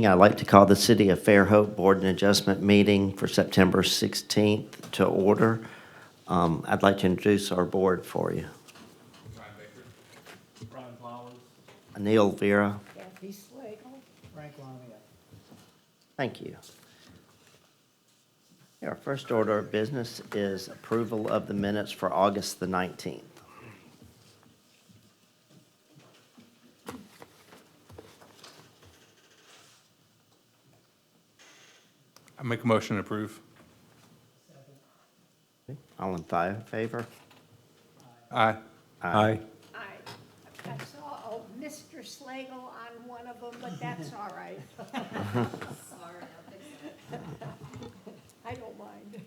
I'd like to call the City of Fairhope Board and Adjustment meeting for September 16th to order. I'd like to introduce our board for you. Brian Baker. Brian Flowers. Anil Vera. Kathy Slagle. Frank Lamia. Thank you. Our first order of business is approval of the minutes for August the 19th. I make a motion to approve. All in favor? Aye. Aye. I saw Mr. Slagle on one of them, but that's all right. Sorry, I'll fix it. I don't mind.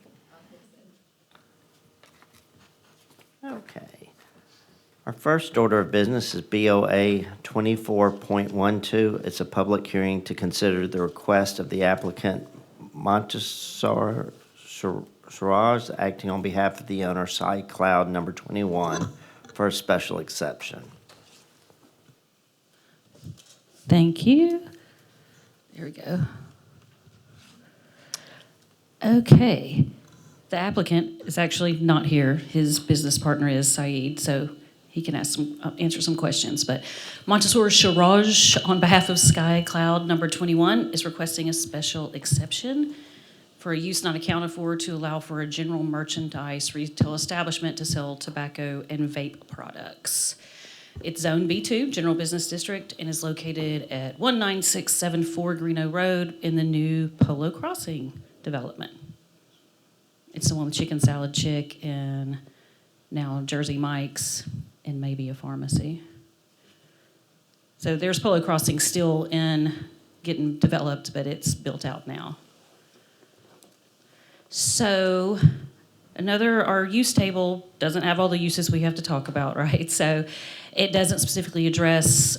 Okay. Our first order of business is BOA 24.12. It's a public hearing to consider the request of the applicant Montessori Siraj, acting on behalf of the owner, SciCloud number 21, for a special exception. Thank you. There we go. Okay. The applicant is actually not here. His business partner is Saeed, so he can answer some questions. But Montessori Siraj, on behalf of SciCloud number 21, is requesting a special exception for a use not accounted for to allow for a general merchandise retail establishment to sell tobacco and vape products. It's Zone B2, General Business District, and is located at 19674 Greeno Road in the new Polo Crossing development. It's the one with Chicken Salad Chick and now Jersey Mike's and maybe a pharmacy. So there's Polo Crossing still in getting developed, but it's built out now. So our use table doesn't have all the uses we have to talk about, right? So it doesn't specifically address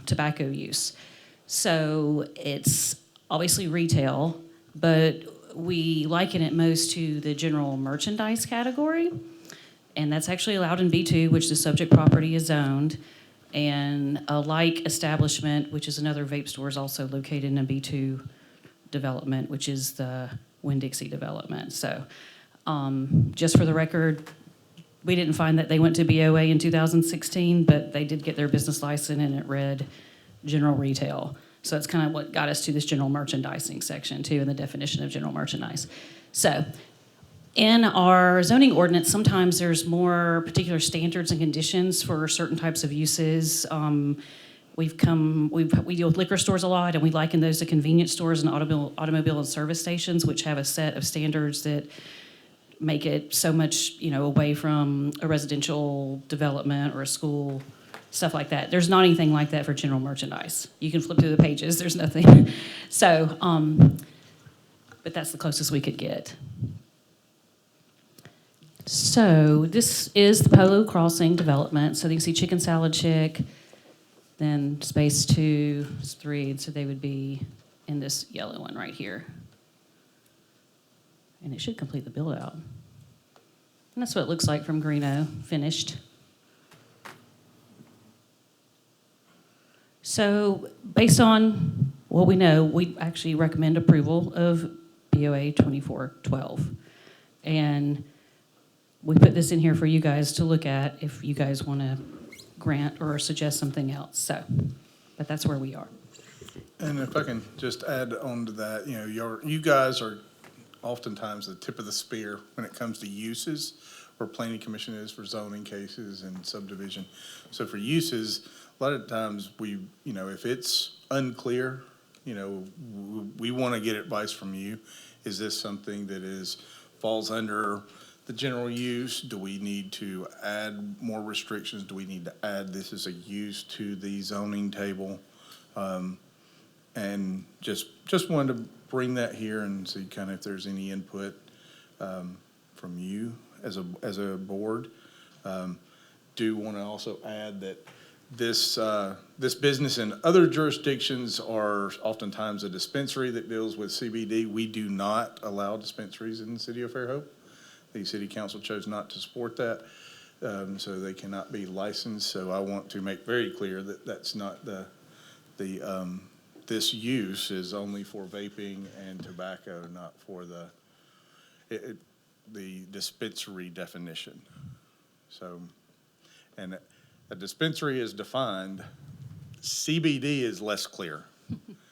tobacco use. So it's obviously retail, but we liken it most to the general merchandise category. And that's actually allowed in B2, which the subject property is zoned. And a like establishment, which is another vape store, is also located in a B2 development, which is the Winn-Dixie development. So just for the record, we didn't find that they went to BOA in 2016, but they did get their business license and it read general retail. So that's kind of what got us to this general merchandising section too, and the definition of general merchandise. So in our zoning ordinance, sometimes there's more particular standards and conditions for certain types of uses. We deal with liquor stores a lot, and we liken those to convenience stores and automobile and service stations, which have a set of standards that make it so much, away from a residential development or a school, stuff like that. There's not anything like that for general merchandise. You can flip through the pages, there's nothing. So, but that's the closest we could get. So this is the Polo Crossing development. So you can see Chicken Salad Chick, then space 2 is 3, so they would be in this yellow one right here. And it should complete the build out. And that's what it looks like from Greeno, finished. So based on what we know, we actually recommend approval of BOA 2412. And we put this in here for you guys to look at if you guys want to grant or suggest something else. So, but that's where we are. And if I can just add on to that, you guys are oftentimes the tip of the spear when it comes to uses, where planning commission is for zoning cases and subdivision. So for uses, a lot of times if it's unclear, we want to get advice from you. Is this something that falls under the general use? Do we need to add more restrictions? Do we need to add this as a use to the zoning table? And just wanted to bring that here and see kind of if there's any input from you as a board. Do want to also add that this business in other jurisdictions are oftentimes a dispensary that deals with CBD. We do not allow dispensaries in the city of Fairhope. The city council chose not to support that, so they cannot be licensed. So I want to make very clear that that's not the this use is only for vaping and tobacco, not for the dispensary definition. So, and a dispensary is defined, CBD is less clear.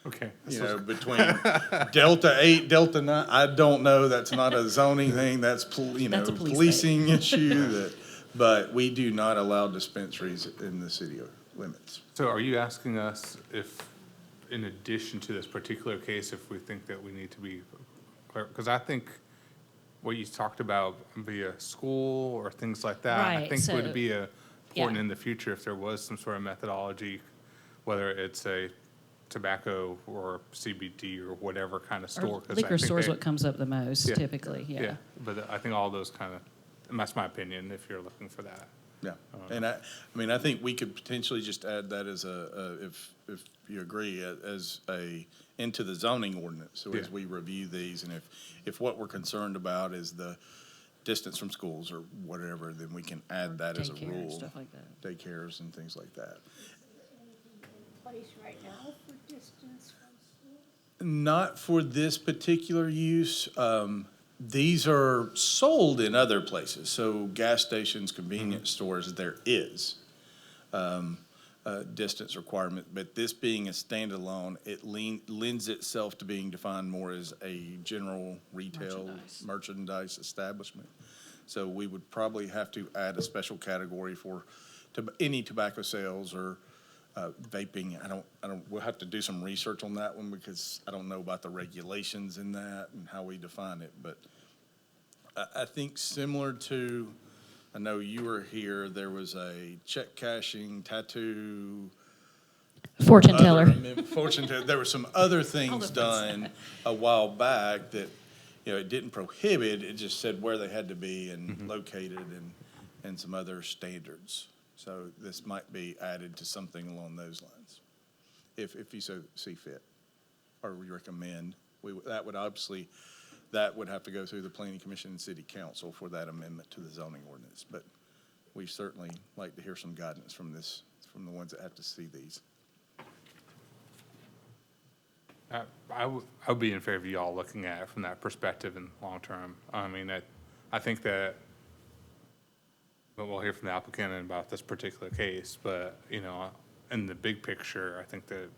Okay. You know, between Delta 8, Delta 9, I don't know, that's not a zoning thing, that's, That's a police policing issue that, but we do not allow dispensaries in the city limits. So are you asking us if, in addition to this particular case, if we think that we need to be clear? Because I think what you talked about via school or things like that, I Right, think so- would be important yeah. in the future if there was some sort of methodology, whether it's a tobacco or CBD or whatever kind of store. Or 'cause I liquor think store is they- what comes up the most Yeah. typically, yeah. But I think all those kind of, and that's my opinion, if you're looking for that. Yeah, and I mean, I think we could potentially just add that as if you agree, as into the zoning ordinance. So as Yeah. we review these, and if what we're concerned about is the distance from schools or whatever, then we can add that as a Daycare and rule. stuff like that. Daycares and things like that. Place right now for distance from school? Not for this particular use. These are sold in other places, so gas stations, convenience stores, there is a distance requirement, but this being a standalone, it lends itself to being defined more as a general retail merchandise establishment. So we would probably have to add a special category for any tobacco sales or vaping. We'll have to do some research on that one because I don't know about the regulations in that and how we define it. But I think similar to, I know you were here, there was a check cashing, tattoo. Fortune teller. Fortune teller. There were some other things done a while back that, you know, it didn't prohibit, it just said where they had to be and located and some other standards. So this might be added to something along those lines, if you so see fit, or we recommend. That would have to go through the planning commission and city council for that amendment to the zoning ordinance. But we certainly like to hear some guidance from the ones that have to see these. I would be in favor of y'all looking at it from that perspective and long term. I mean, I think that, but we'll hear from the applicant about this particular case, but, you know, in the big picture, I think that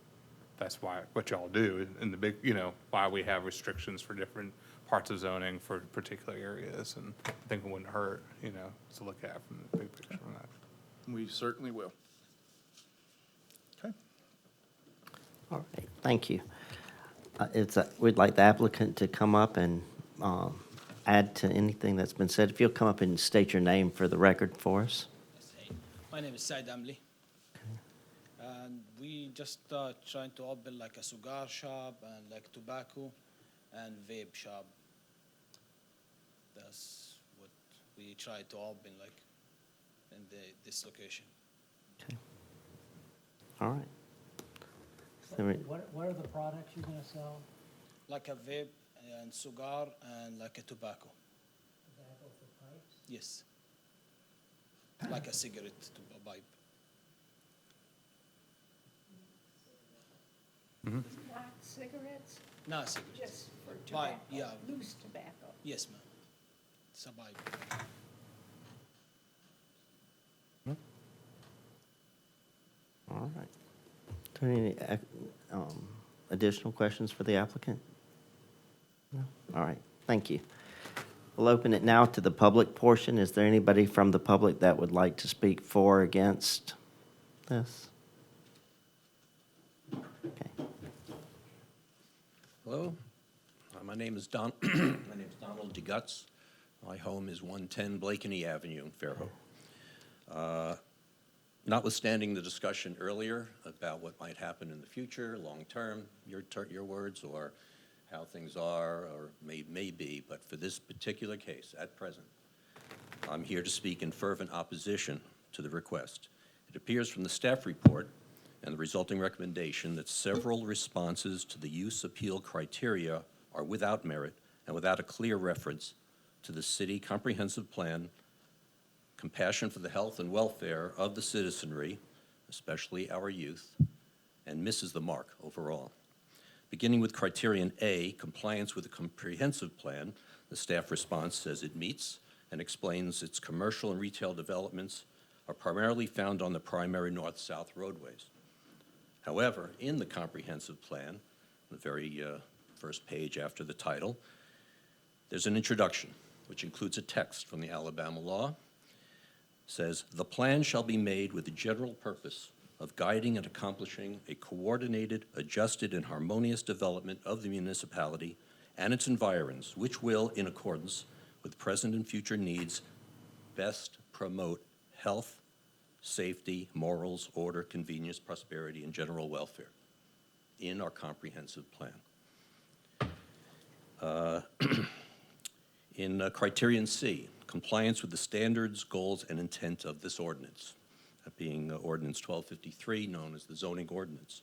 that's what y'all do in the big, you know, why we have restrictions for different parts of zoning for particular areas, and I think it wouldn't hurt, you know, to look at from the big picture on that. We certainly will. Okay. All right, thank you. We'd like the applicant to come up and add to anything that's been said. If you'll come up and state your name for the record for us. My name is Said Amli. And we just trying to open like a cigar shop and like tobacco and vape shop. That's what we try to open like in this location. Okay. All right. Is there any- What are the products you're gonna sell? Like a vape and cigar and like a tobacco. Tobacco for pipes? Yes. Like a cigarette to a pipe. Not cigarettes, No cigarette. just for Pipe, tobacco, yeah. loose tobacco. Yes, ma'am. It's a pipe. All right. Are there any additional questions for the applicant? No? All right, thank you. We'll open it now to the public portion. Is there anybody from the public that would like to speak for or against this? Okay. Hello, my name is Donald DeGutz. My home is 110 Blakeney Avenue in Fairhope. Notwithstanding the discussion earlier about what might happen in the future, long-term, your words, or how things are or may be, but for this particular case, at present, I'm here to speak in fervent opposition to the request. It appears from the staff report and the resulting recommendation that several responses to the use appeal criteria are without merit and without a clear reference to the city comprehensive plan, compassion for the health and welfare of the citizenry, especially our youth, and misses the mark overall. Beginning with criterion A, compliance with a comprehensive plan, the staff response says it meets and explains its commercial and retail developments are primarily found on the primary north-south roadways. However, in the comprehensive plan, the very first page after the title, there's an introduction, which includes a text from the Alabama law. It says, "The plan shall be made with the general purpose of guiding and accomplishing a coordinated, adjusted, and harmonious development of the municipality and its environs, which will, in accordance with present and future needs, best promote health, safety, morals, order, convenience, prosperity, and general welfare in our comprehensive plan." In criterion C, compliance with the standards, goals, and intent of this ordinance, that being Ordinance 1253, known as the zoning ordinance.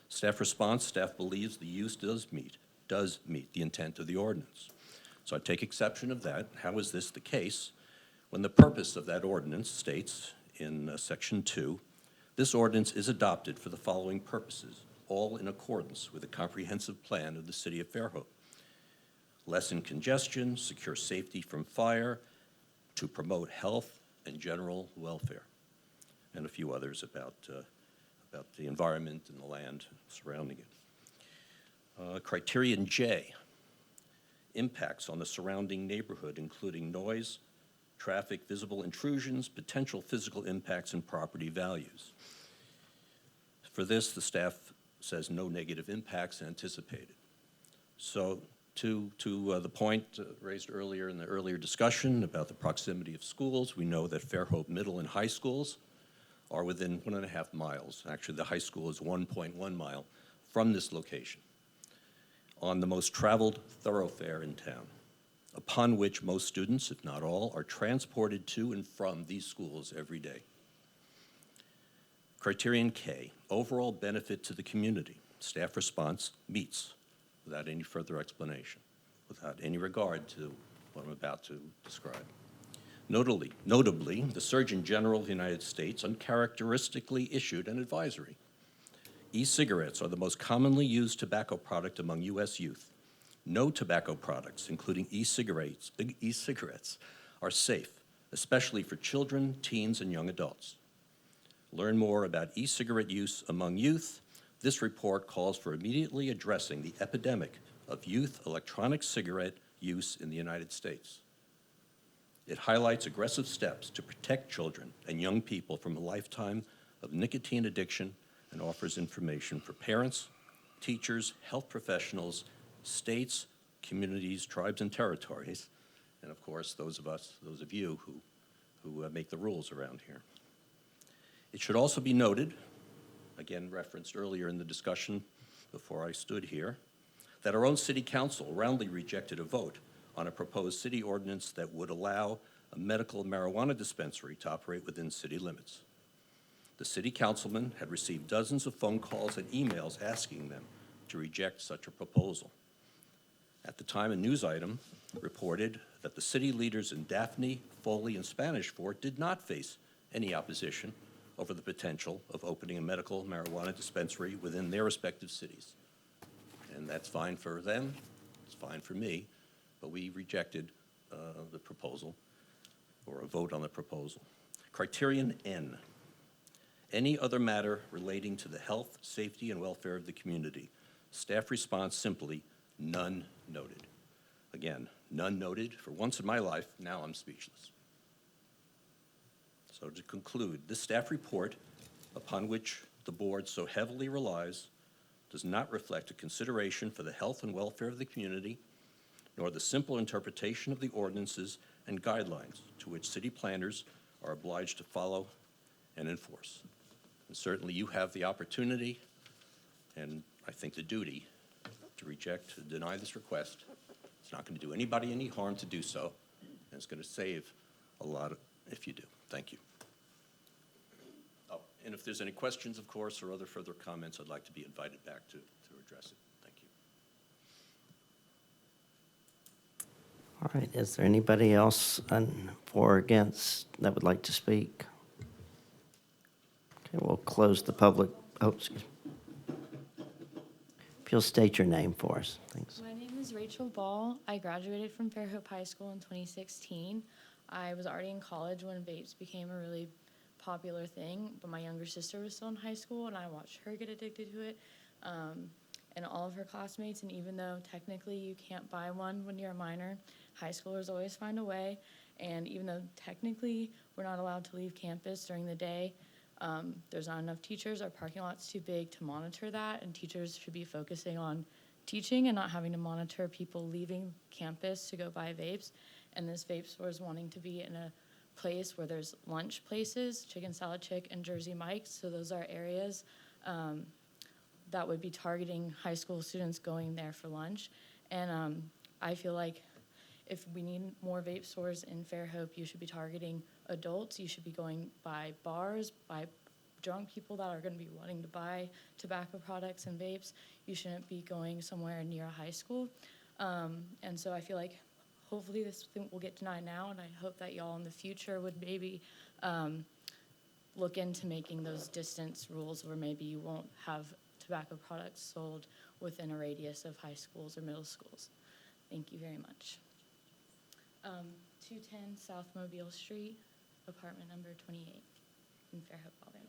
Staff response, staff believes the use does meet the intent of the ordinance. So I take exception of that. How is this the case? When the purpose of that ordinance states in Section 2, this ordinance is adopted for the following purposes, all in accordance with the comprehensive plan of the City of Fairhope. Lessen congestion, secure safety from fire, to promote health and general welfare, and a few others about the environment and the land surrounding it. Criterion J, impacts on the surrounding neighborhood, including noise, traffic, visible intrusions, potential physical impacts, and property values. For this, the staff says no negative impacts anticipated. So to the point raised earlier in the earlier discussion about the proximity of schools, we know that Fairhope Middle and High Schools are within 1.5 miles. Actually, the high school is 1.1 mile from this location, on the most traveled thoroughfare in town, upon which most students, if not all, are transported to and from these schools every day. Criterion K, overall benefit to the community. Staff response meets without any further explanation, without any regard to what I'm about to describe. Notably, the Surgeon General of the United States uncharacteristically issued an advisory. E-cigarettes are the most commonly used tobacco product among U.S. youth. No tobacco products, including e-cigarettes, are safe, especially for children, teens, and young adults. Learn more about e-cigarette use among youth. This report calls for immediately addressing the epidemic of youth electronic cigarette use in the United States. It highlights aggressive steps to protect children and young people from a lifetime of nicotine addiction and offers information for parents, teachers, health professionals, states, communities, tribes, and territories, and of course, those of you who make the rules around here. It should also be noted, again referenced earlier in the discussion before I stood here, that our own city council roundly rejected a vote on a proposed city ordinance that would allow a medical marijuana dispensary to operate within city limits. The city councilman had received dozens of phone calls and emails asking them to reject such a proposal. At the time, a news item reported that the city leaders in Daphne, Foley, and Spanish Fort did not face any opposition over the potential of opening a medical marijuana dispensary within their respective cities. And that's fine for them, it's fine for me, but we rejected the proposal, or a vote on the proposal. Criterion N, any other matter relating to the health, safety, and welfare of the community. Staff response simply, none noted. Again, none noted. For once in my life, now I'm speechless. So to conclude, this staff report, upon which the board so heavily relies, does not reflect a consideration for the health and welfare of the community, nor the simple interpretation of the ordinances and guidelines to which city planners are obliged to follow and enforce. And certainly you have the opportunity, and I think the duty, to reject, to deny this request. It's not going to do anybody any harm to do so, and it's going to save a lot if you do. Thank you. Oh, and if there's any questions, of course, or other further comments, I'd like to be invited back to address it. Thank you. All right, is there anybody else for or against that would like to speak? Okay, we'll close the public, oh, excuse me. If you'll state your name for us, thanks. My name is Rachel Ball. I graduated from Fairhope High School in 2016. I was already in college when vapes became a really popular thing, but my younger sister was still in high school, and I watched her get addicted to it, and all of her classmates. And even though technically you can't buy one when you're a minor, high schoolers always find a way. And even though technically we're not allowed to leave campus during the day, there's not enough teachers. Our parking lot's too big to monitor that, and teachers should be focusing on teaching and not having to monitor people leaving campus to go buy vapes. And this vape store is wanting to be in a place where there's lunch places, Chicken Salad Chick and Jersey Mike's. So those are areas that would be targeting high school students going there for lunch. And I feel like if we need more vape stores in Fairhope, you should be targeting adults. You should be going by bars, by drunk people that are going to be wanting to buy tobacco products and vapes. You shouldn't be going somewhere near a high school. And so I feel like hopefully this thing will get denied now, and I hope that y'all in the future would maybe look into making those distance rules where maybe you won't have tobacco products sold within a radius of high schools or middle schools. Thank you very much. 210 South Mobile Street, apartment number 28 in Fairhope, Alabama.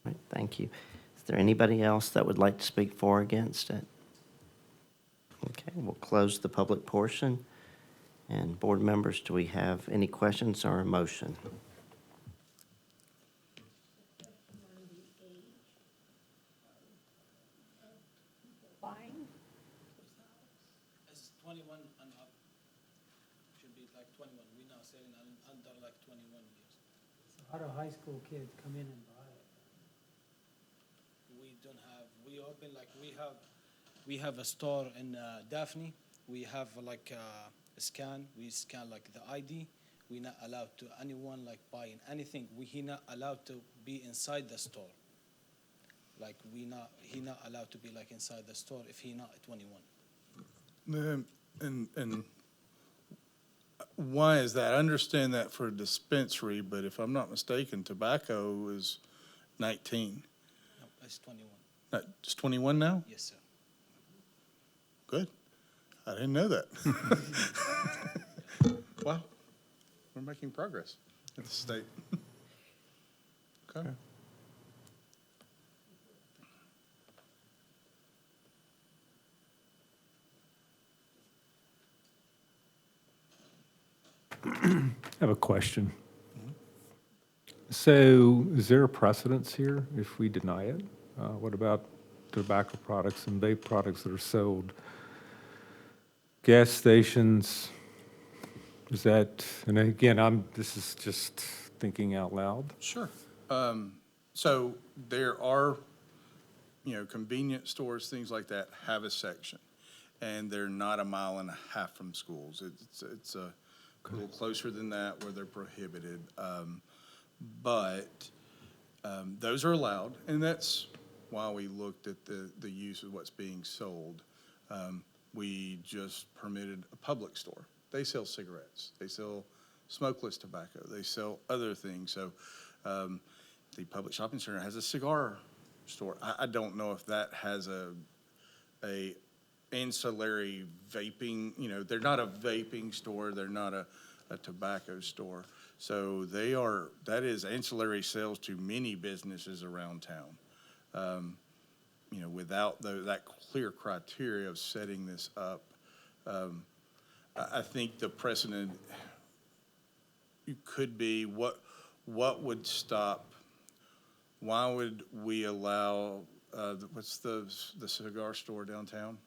All right, thank you. Is there anybody else that would like to speak for or against it? Okay, we'll close the public portion. And board members, do we have any questions or a motion? Buying? It's 21 and up. Should be like 21. We're not selling under like 21 years. So how do high school kids come in and buy it? We don't have, we open like, we have a store in Daphne. We have like a scan, we scan like the ID. We're not allowed to anyone like buying anything. He not allowed to be inside the store. Like he not allowed to be like inside the store if he not 21. And why is that? I understand that for a dispensary, but if I'm not mistaken, tobacco is 19. No, it's 21. Not just 21 now? Yes, sir. Good. I didn't know that. Wow. We're making progress at the state. Okay. I have a question. So is there a precedence here if we deny it? What about tobacco products and vape products that are sold? Gas stations, is that, and again, this is just thinking out loud. Sure. So there are, convenience stores, things like that have a section. And they're not a mile and a half from schools. It's a little closer than that where they're prohibited. But those are allowed, and that's why we looked at the use of what's being sold. We just permitted a public store. They sell cigarettes. They sell smokeless tobacco. They sell other things. So the public shopping center has a cigar store. I don't know if that has a ancillary vaping, they're not a vaping store. They're not a tobacco store. So that is ancillary sales to many businesses around town. Without that clear criteria of setting this up, I think the precedent could be what would stop, why would we allow, what's the cigar store downtown?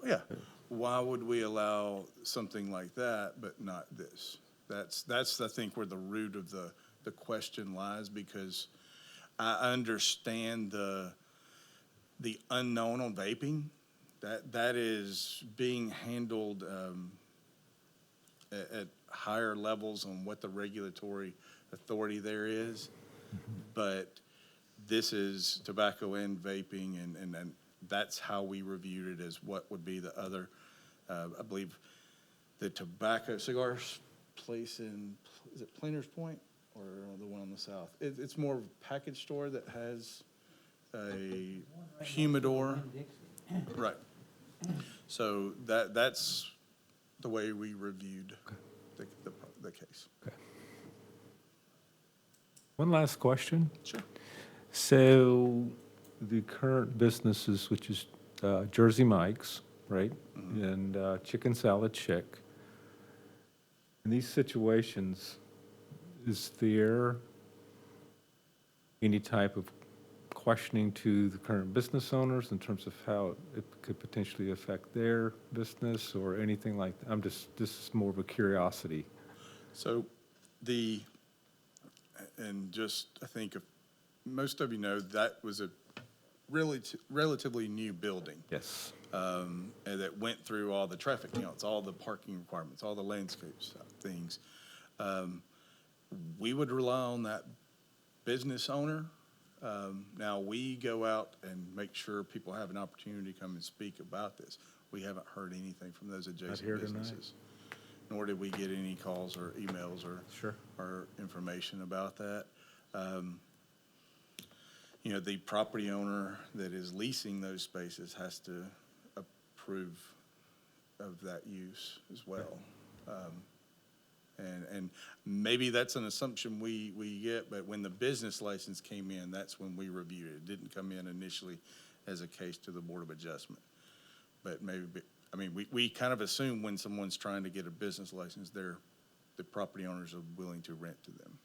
Yeah, why would we allow something like that but not this? That's I think where the root of the question lies, because I understand the unknown on vaping. That is being handled at higher levels on what the regulatory authority there is. But this is tobacco and vaping, and that's how we reviewed it, as what would be the other, I believe, the tobacco cigars place in, is it Planter's Point or the one on the south? It's more of a package store that has a humidor. Right. So that's the way we reviewed the case. One last question. Sure. So the current businesses, which is Jersey Mike's, right? And Chicken Salad Chick. In these situations, is there any type of questioning to the current business owners in terms of how it could potentially affect their business or anything like that? This is more of a curiosity. So and just, I think, if most of you know, that was a relatively new building. Yes. And that went through all the traffic counts, all the parking requirements, all the landscapes things. We would rely on that business owner. Now, we go out and make sure people have an opportunity to come and speak about this. We haven't heard anything from those adjacent here tonight. businesses. Nor did we get any calls or emails or information about that. You know, the property owner that is leasing those spaces has to approve of that use as well. And maybe that's an assumption we get, but when the business license came in, that's when we reviewed it. It didn't come in initially as a case to the Board of Adjustment. But maybe, I mean, we kind of assume when someone's trying to get a business license, the property owners are willing to rent to them.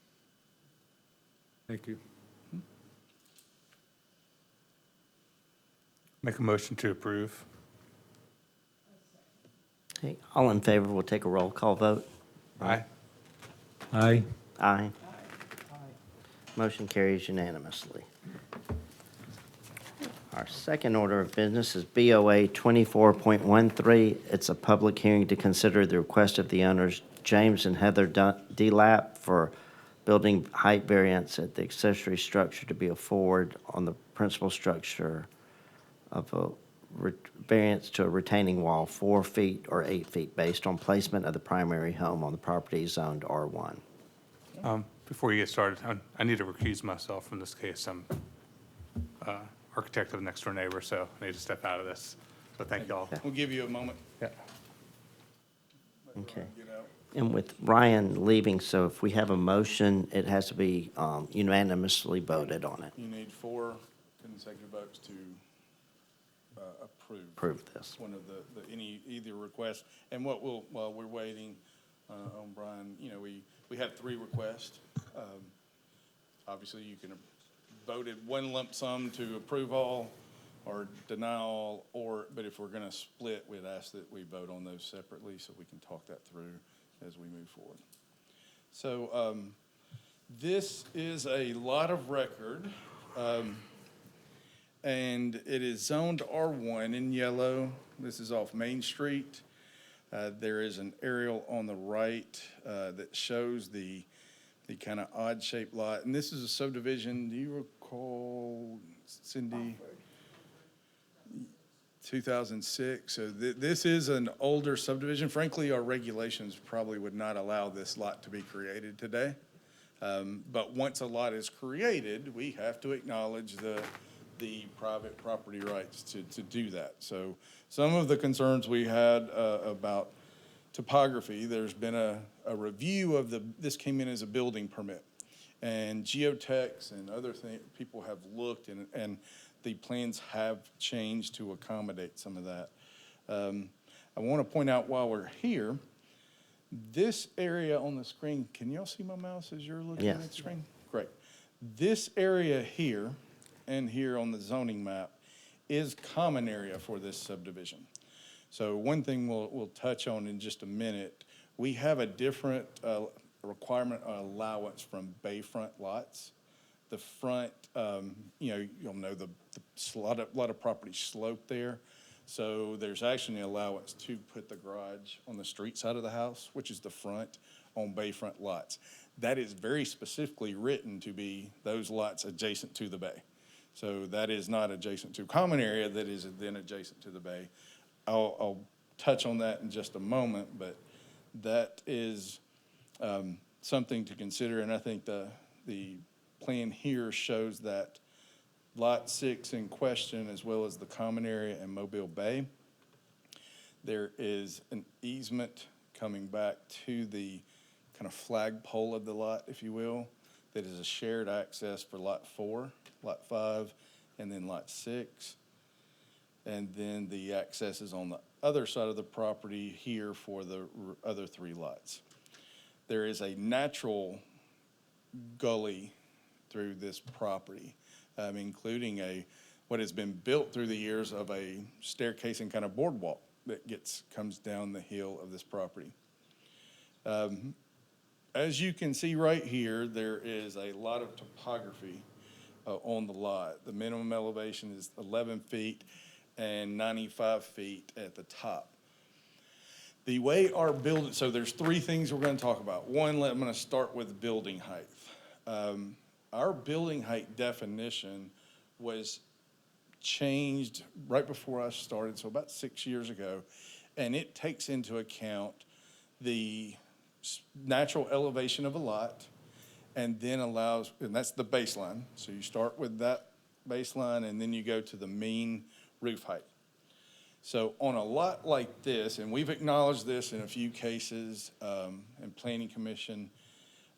Thank you. Make a motion to approve. Okay, all in favor, we'll take a roll call vote. Aye. Aye. Aye. Motion carries unanimously. Our second order of business is BOA 24.13. It's a public hearing to consider the request of the owners, James and Heather Delap, for building height variance at the accessory structure to be a forward on the principal structure of a variance to a retaining wall 4 feet or 8 feet based on placement of the primary home on the property zoned R1. Before you get started, I need to recuse myself from this case. I'm architect of the next door neighbor, so I need to step out of this. So thank you all. We'll give you a moment. Yeah. Okay. Get out. And with Ryan leaving, so if we have a motion, it has to be unanimously voted on it. You need 4 consecutive votes to approve. Approve this. One of either request. And while we're waiting on Brian, you know, we have 3 requests. Obviously, you can vote it one lump sum to approve all or deny all, but if we're going to split, we'd ask that we vote on those separately so we can talk that through as we move forward. So this is a lot of record. And it is zoned R1 in yellow. This is off Main Street. There is an aerial on the right that shows the kind of odd-shaped lot. And this is a subdivision, do you recall, Cindy? 2006. So this is an older subdivision. Frankly, our regulations probably would not allow this lot to be created today. But once a lot is created, we have to acknowledge the private property rights to do that. So some of the concerns we had about topography, there's been a review of this came in as a building permit. And geotechs and other people have looked and the plans have changed to accommodate some of that. I want to point out while we're here, this area on the screen, can y'all see my mouse as you're looking at the screen? Great. This area here and here on the zoning map is common area for this subdivision. So one thing we'll touch on in just a minute, we have a different requirement allowance from bayfront lots. The front, you'll know a lot of property slope there. So there's actually an allowance to put the garage on the street side of the house, which is the front on bayfront lots. That is very specifically written to be those lots adjacent to the bay. So that is not adjacent to common area, that is then adjacent to the bay. I'll touch on that in just a moment, but that is something to consider, and I think the plan here shows that Lot 6 in question, as well as the common area and Mobile Bay, there is an easement coming back to the kind of flagpole of the lot, if you will, that is a shared access for Lot 4, Lot 5, and then Lot 6. And then the access is on the other side of the property here for the other 3 lots. There is a natural gully through this property, including what has been built through the years of a staircase and kind of boardwalk that comes down the hill of this property. As you can see right here, there is a lot of topography on the lot. The minimum elevation is 11 feet and 95 feet at the top. The way our building, so there's 3 things we're going to talk about. One, I'm going to start with building height. Our building height definition was changed right before I started, so about 6 years ago, and it takes into account the natural elevation of a lot, and then and that's the baseline. So you start with that baseline, and then you go to the mean roof height. So on a lot like this, and we've acknowledged this in a few cases, and Planning Commission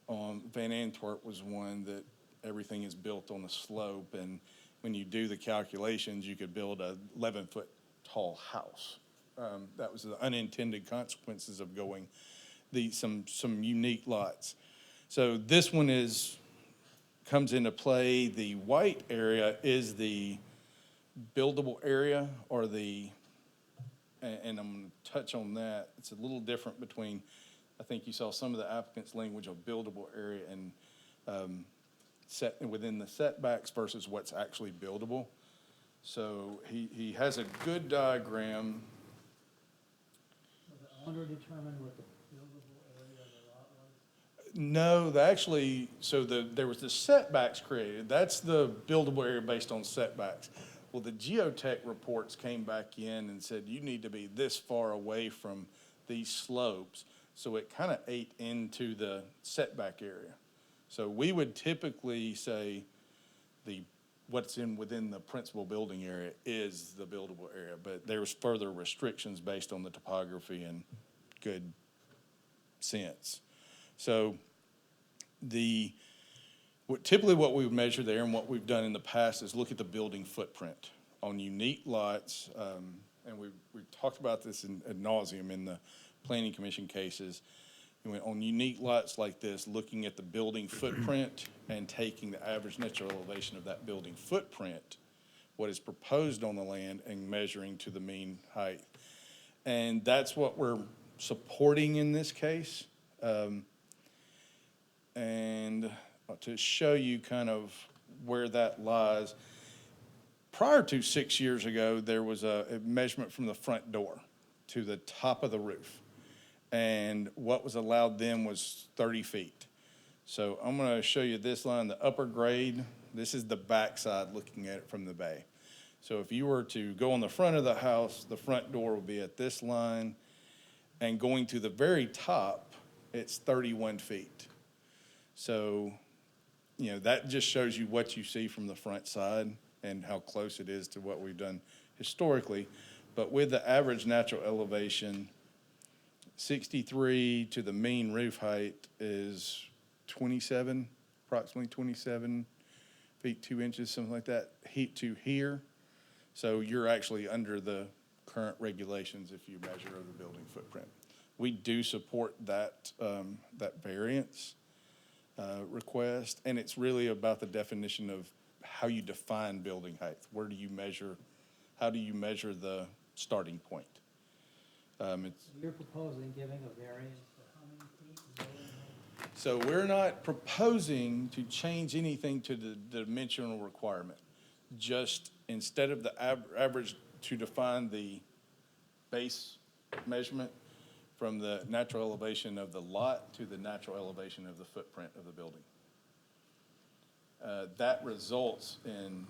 on Van Antwerp was one that everything is built on a slope, and when you do the calculations, you could build a 11-foot tall house. That was the unintended consequences of going some unique lots. So this one comes into play. The white area is the buildable area, or and I'm going to touch on that. It's a little different between, I think you saw some of the applicant's language of buildable area and set within the setbacks versus what's actually buildable. So he has a good diagram. Was the owner determined what the buildable area of the lot was? No, there was the setbacks created. That's the buildable area based on setbacks. Well, the geotech reports came back in and said, you need to be this far away from these slopes. So it kind of ate into the setback area. So we would typically say what's within the principal building area is the buildable area, but there's further restrictions based on the topography and good sense. So typically what we would measure there, and what we've done in the past, is look at the building footprint on unique lots, and we've talked about this ad nauseum in the Planning Commission cases. On unique lots like this, looking at the building footprint and taking the average natural elevation of that building footprint, what is proposed on the land, and measuring to the mean height. And that's what we're supporting in this case. And to show you kind of where that lies, prior to 6 years ago, there was a measurement from the front door to the top of the roof. And what was allowed then was 30 feet. So I'm going to show you this line, the upper grade. This is the backside looking at it from the bay. So if you were to go on the front of the house, the front door will be at this line. And going to the very top, it's 31 feet. So, that just shows you what you see from the front side and how close it is to what we've done historically. But with the average natural elevation, 63 to the mean roof height is approximately 27 feet, 2 inches, something like that, to here. So you're actually under the current regulations if you measure the building footprint. We do support that variance request, and it's really about the definition of how you define building height. How do you measure the starting point? You're proposing giving a variance for how many feet in building height? So we're not proposing to change anything to the dimensional requirement. Just instead of the average, to define the base measurement from the natural elevation of the lot to the natural elevation of the footprint of the building. That results in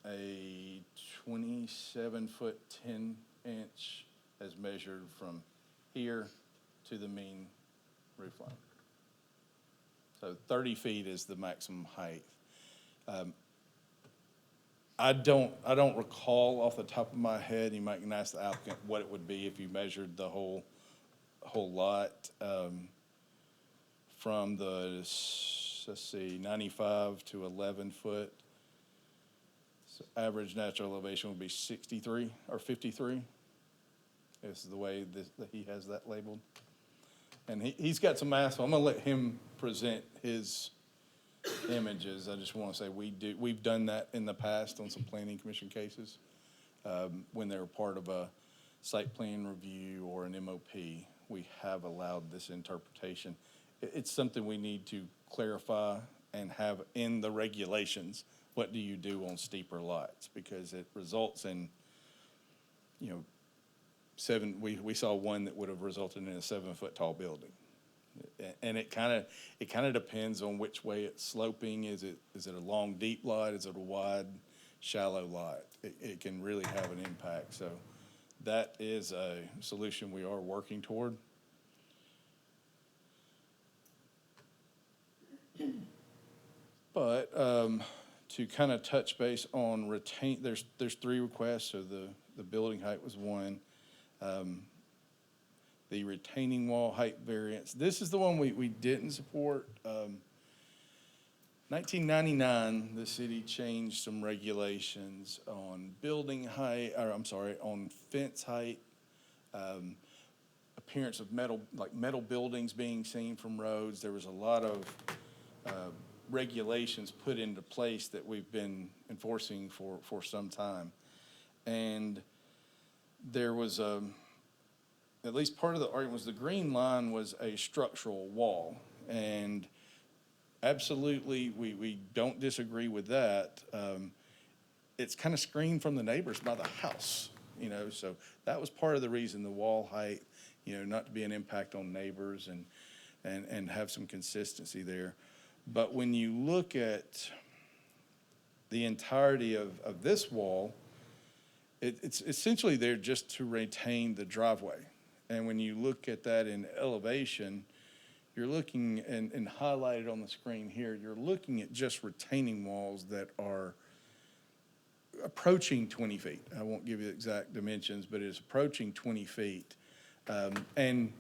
a 27-foot, 10-inch as measured from here to the mean roof line. So 30 feet is the maximum height. I don't recall off the top of my head, you might can ask the applicant what it would be if you measured the whole lot, from the, let's see, 95 to 11 foot. So average natural elevation would be 63 or 53. This is the way that he has that labeled. And he's got some math, so I'm gonna let him present his images. I just want to say we've done that in the past on some planning commission cases, when they were part of a site plan review or an MOP. We have allowed this interpretation. It's something we need to clarify and have in the regulations. What do you do on steeper lots? Because it results in, we saw one that would have resulted in a 7-foot tall building. And it kind of depends on which way it's sloping. Is it a long, deep lot? Is it a wide, shallow lot? It can really have an impact. So that is a solution we are working toward. But to kind of touch base on there's 3 requests. So the building height was one. The retaining wall height variance. This is the one we didn't support. 1999, the city changed some regulations on building height, on fence height, appearance of metal buildings being seen from roads. There was a lot of regulations put into place that we've been enforcing for some time. And there was at least part of the argument was the green line was a structural wall. And absolutely, we don't disagree with that. It's kind of screened from the neighbors by the house, so that was part of the reason the wall height, not to be an impact on neighbors and have some consistency there. But when you look at the entirety of this wall, it's essentially there just to retain the driveway. And when you look at that in elevation, you're looking, and highlighted on the screen here, you're looking at just retaining walls that are approaching 20 feet. I won't give you the exact dimensions, but it's approaching 20 feet. And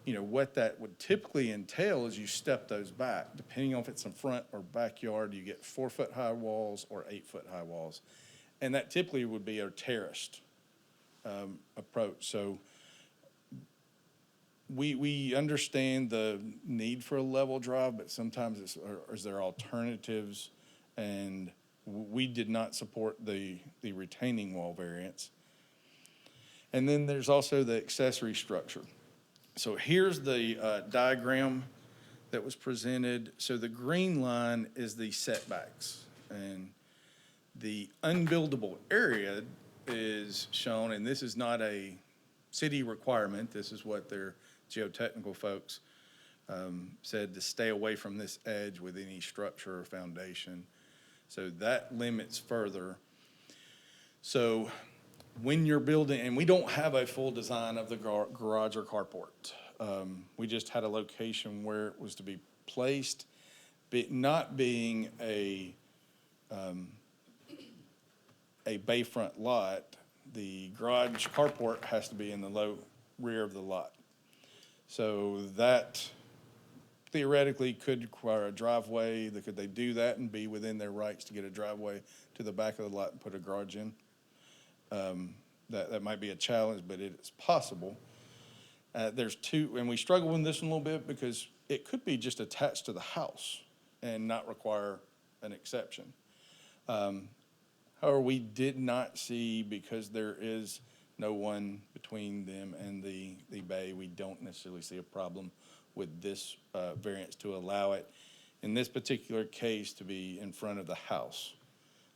what that would typically entail is you step those back. Depending on if it's in front or backyard, you get 4-foot high walls or 8-foot high walls. And that typically would be a terraced approach. So we understand the need for a level drive, but sometimes is there alternatives? And we did not support the retaining wall variance. And then there's also the accessory structure. So here's the diagram that was presented. So the green line is the setbacks, and the unbuildable area is shown, and this is not a city requirement. This is what their geotechnical folks said, to stay away from this edge with any structure or foundation. So that limits further. So when you're building, and we don't have a full design of the garage or carport. We just had a location where it was to be placed, but not being a bayfront lot, the garage carport has to be in the low rear of the lot. So that theoretically could require a driveway. Could they do that and be within their rights to get a driveway to the back of the lot and put a garage in? That might be a challenge, but it's possible. There's 2, and we struggle with this one a little bit because it could be just attached to the house and not require an exception. However, we did not see, because there is no one between them and the bay, we don't necessarily see a problem with this variance to allow it, in this particular case, to be in front of the house,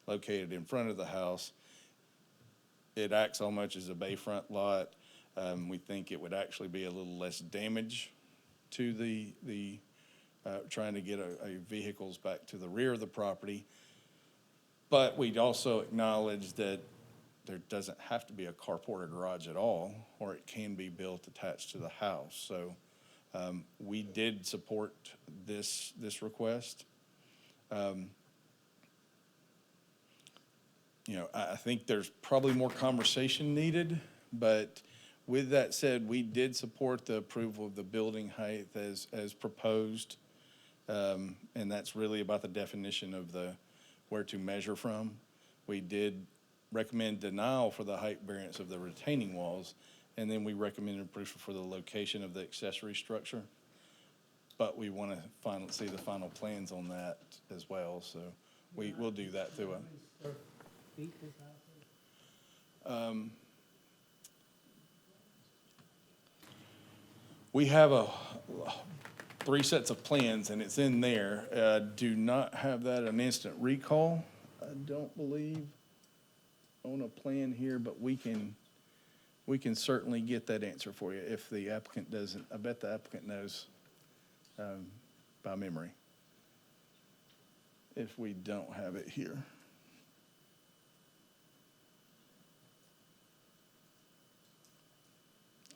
located in front of the house. It acts almost as a bayfront lot. We think it would actually be a little less damage to the trying to get vehicles back to the rear of the property. But we'd also acknowledge that there doesn't have to be a carport or garage at all, or it can be built attached to the house. So we did support this request. You know, I think there's probably more conversation needed, but with that said, we did support the approval of the building height as proposed. And that's really about the definition of where to measure from. We did recommend denial for the height variance of the retaining walls, and then we recommended approval for the location of the accessory structure. But we want to see the final plans on that as well, so we'll do that through How many square feet is that? We have 3 sets of plans, and it's in there. Do not have that an instant recall, I don't believe, on a plan here, but we can certainly get that answer for you if the applicant doesn't. I bet the applicant knows by memory if we don't have it here.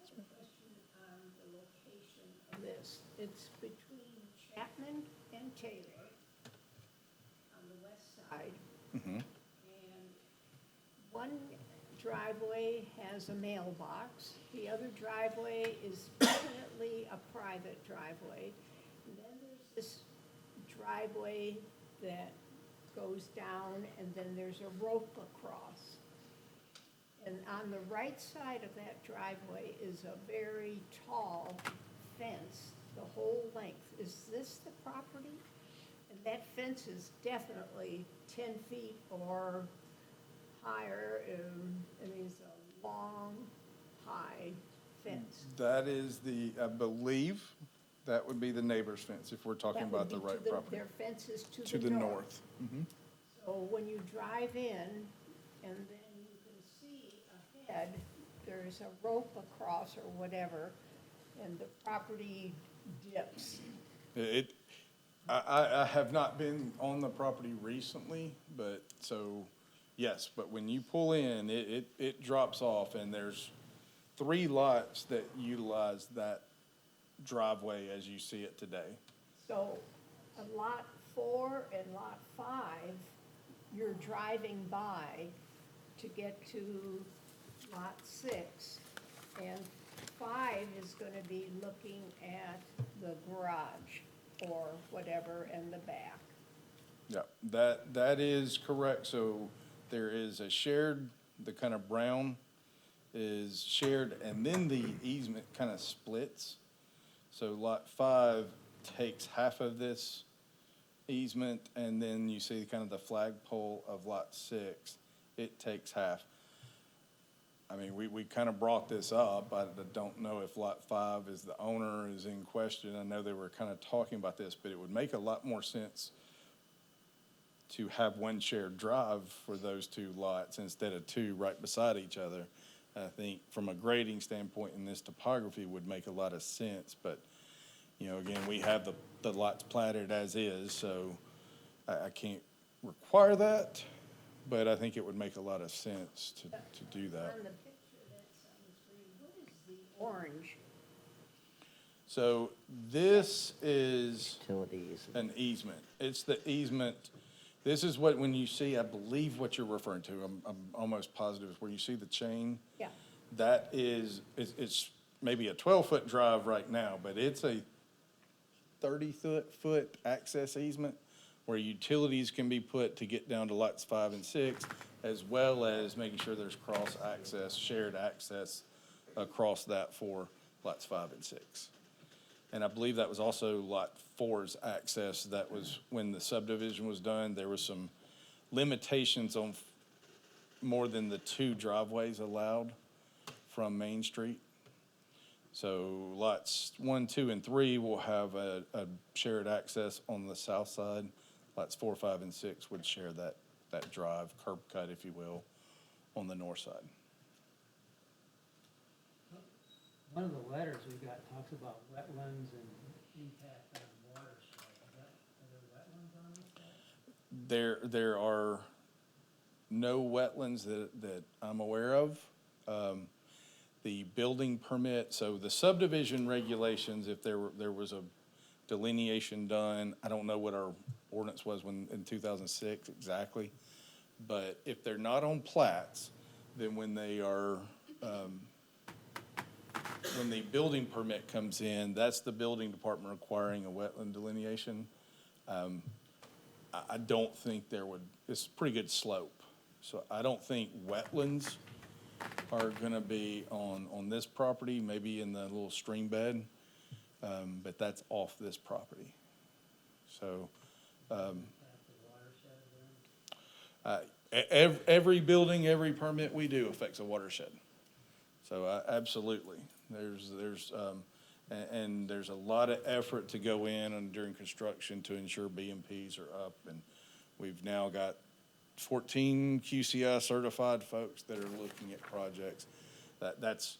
On the location of this. It's between Chapman and Taylor on the west side. Mhm. And one driveway has a mailbox. The other driveway is definitely a private driveway. And then there's this driveway that goes down, and then there's a rope across. And on the right side of that driveway is a very tall fence, the whole length. Is this the property? And that fence is definitely 10 feet or higher. I mean, it's a long, high fence. That is I believe, that would be the neighbor's fence if we're talking That would about the be right to property. Their fence is To to the the north. north. Mhm. So when you drive in, and then you can see ahead, there's a rope across or whatever, and the property dips. I have not been on the property recently, but, so, yes, but when you pull in, it drops off, and there's 3 lots that utilize that driveway as you see it today. So lot 4 and lot 5, you're driving by to get to lot 6, and 5 is gonna be looking at the garage or whatever in the back. Yeah, that is correct. So there is a shared, the kind of brown is shared, and then the easement kind of splits. So lot 5 takes half of this easement, and then you see kind of the flagpole of lot 6, it takes half. I mean, we kind of brought this up. I don't know if lot 5 is the owner is in question. I know they were kind of talking about this, but it would make a lot more sense to have one shared drive for those 2 lots instead of 2 right beside each other. I think from a grading standpoint in this topography would make a lot of sense, but, you know, again, we have the lots platted as is, so I can't require that, but I think it would make a lot of sense to do that. On the picture that's on the screen, what is the orange? So this is Utilities. an easement. It's the easement. This is what, when you see, I believe what you're referring to, I'm almost positive, is where you see the chain. Yeah. That is, it's maybe a 12-foot drive right now, but it's a 30-foot access easement where utilities can be put to get down to lots 5 and 6, as well as making sure there's cross-access, shared access across that for lots 5 and 6. And I believe that was also lot 4's access. That was when the subdivision was done. There was some limitations on more than the 2 driveways allowed from Main Street. So lots 1, 2, and 3 will have a shared access on the south side. Lots 4, 5, and 6 would share that drive, curb cut, if you will, on the north side. One of the letters we got talks about wetlands and impact on watershed. Are there wetlands on this side? There are no wetlands that I'm aware of. The building permit, so the subdivision regulations, if there was a delineation done, I don't know what our ordinance was in 2006 exactly, but if they're not on plats, then when they are, when the building permit comes in, that's the building department requiring a wetland delineation. I don't think it's a pretty good slope, so I don't think wetlands are gonna be on this property, maybe in the little stream bed, but that's off this property. So, every building, every permit we do affects a watershed. So, absolutely, and there's a lot of effort to go in and during construction to ensure BMPs are up, and we've now got 14 QCI certified folks that are looking at projects. That's,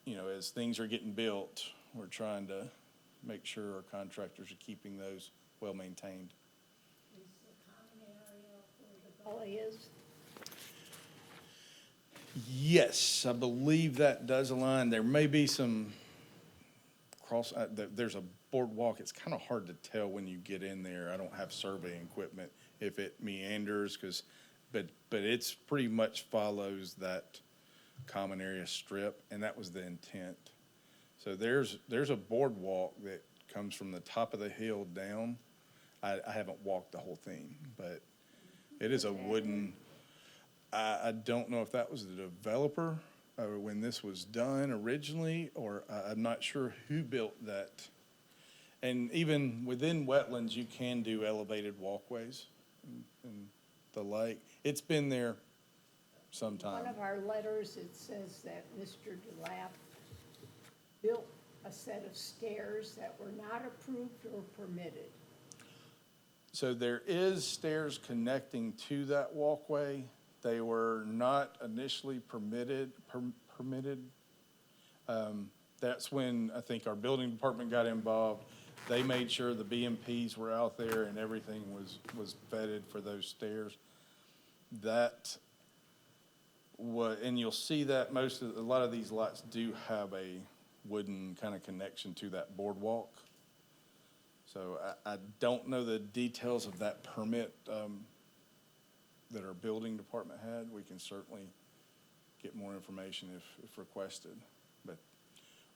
as things are getting built, we're trying to make sure our contractors are keeping those well maintained. Is the common area where the gully is? Yes, I believe that does align. There may be some there's a boardwalk. It's kind of hard to tell when you get in there. I don't have surveying equipment if it meanders, but it's pretty much follows that common area strip, and that was the intent. So there's a boardwalk that comes from the top of the hill down. I haven't walked the whole thing, but it is a wooden, I don't know if that was the developer when this was done originally, or I'm not sure who built that. And even within wetlands, you can do elevated walkways and the like. It's been there some time. One of our letters, it says that Mr. DeLapp built a set of stairs that were not approved or permitted. So there is stairs connecting to that walkway. They were not initially permitted. That's when I think our building department got involved. They made sure the BMPs were out there and everything was vetted for those stairs. And you'll see that a lot of these lots do have a wooden kind of connection to that boardwalk. So I don't know the details of that permit that our building department had. We can certainly get more information if requested. But,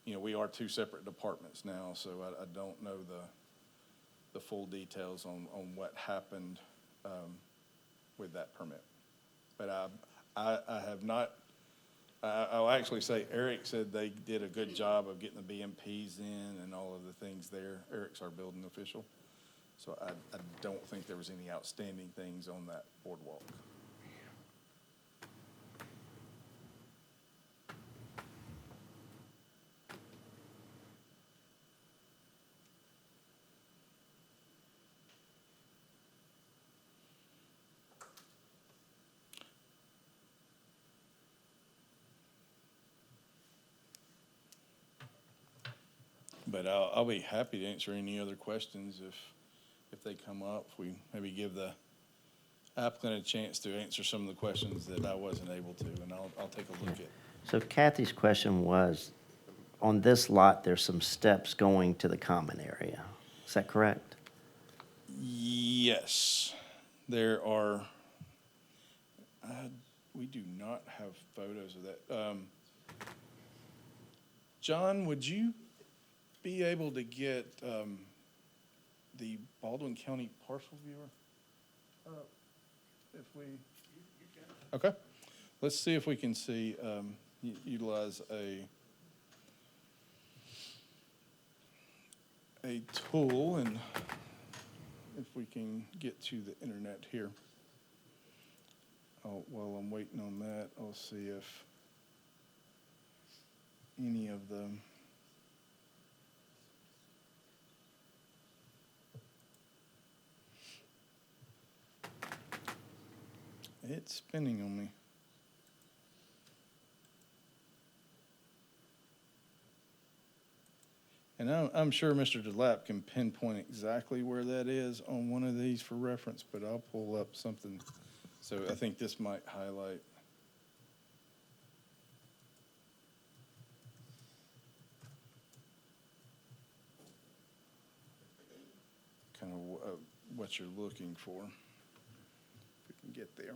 we are two separate departments now, so I don't know the full details on what happened with that permit. But I have not, I'll actually say Eric said they did a good job of getting the BMPs in and all of the things there. Eric's our building official. So I don't think there was any outstanding things on that boardwalk. But I'll be happy to answer any other questions if they come up. We maybe give the applicant a chance to answer some of the questions that I wasn't able to, and I'll take a look at. So Kathy's question was, on this lot, there's some steps going to the common area. Is that correct? Yes, there are. We do not have photos of that. John, would you be able to get the Baldwin County parcel viewer? If we, okay, let's see if we can see, utilize a tool, and if we can get to the internet here. While I'm waiting on that, I'll see if any of them. It's spinning on me. And I'm sure Mr. DeLapp can pinpoint exactly where that is on one of these for reference, but I'll pull up something So I think this might highlight. Kind of what you're looking for. If we can get there.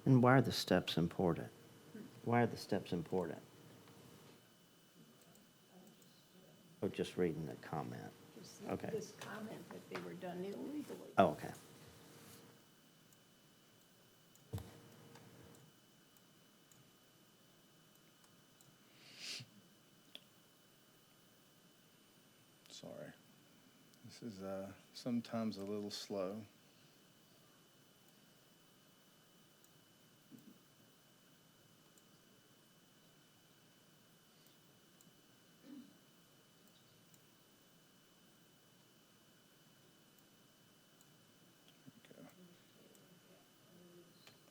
And why are the steps important? Why are the steps important? Oh, just reading the comment. Just Okay. this comment that they were done illegally. Oh, okay. Sorry. This is sometimes a little slow.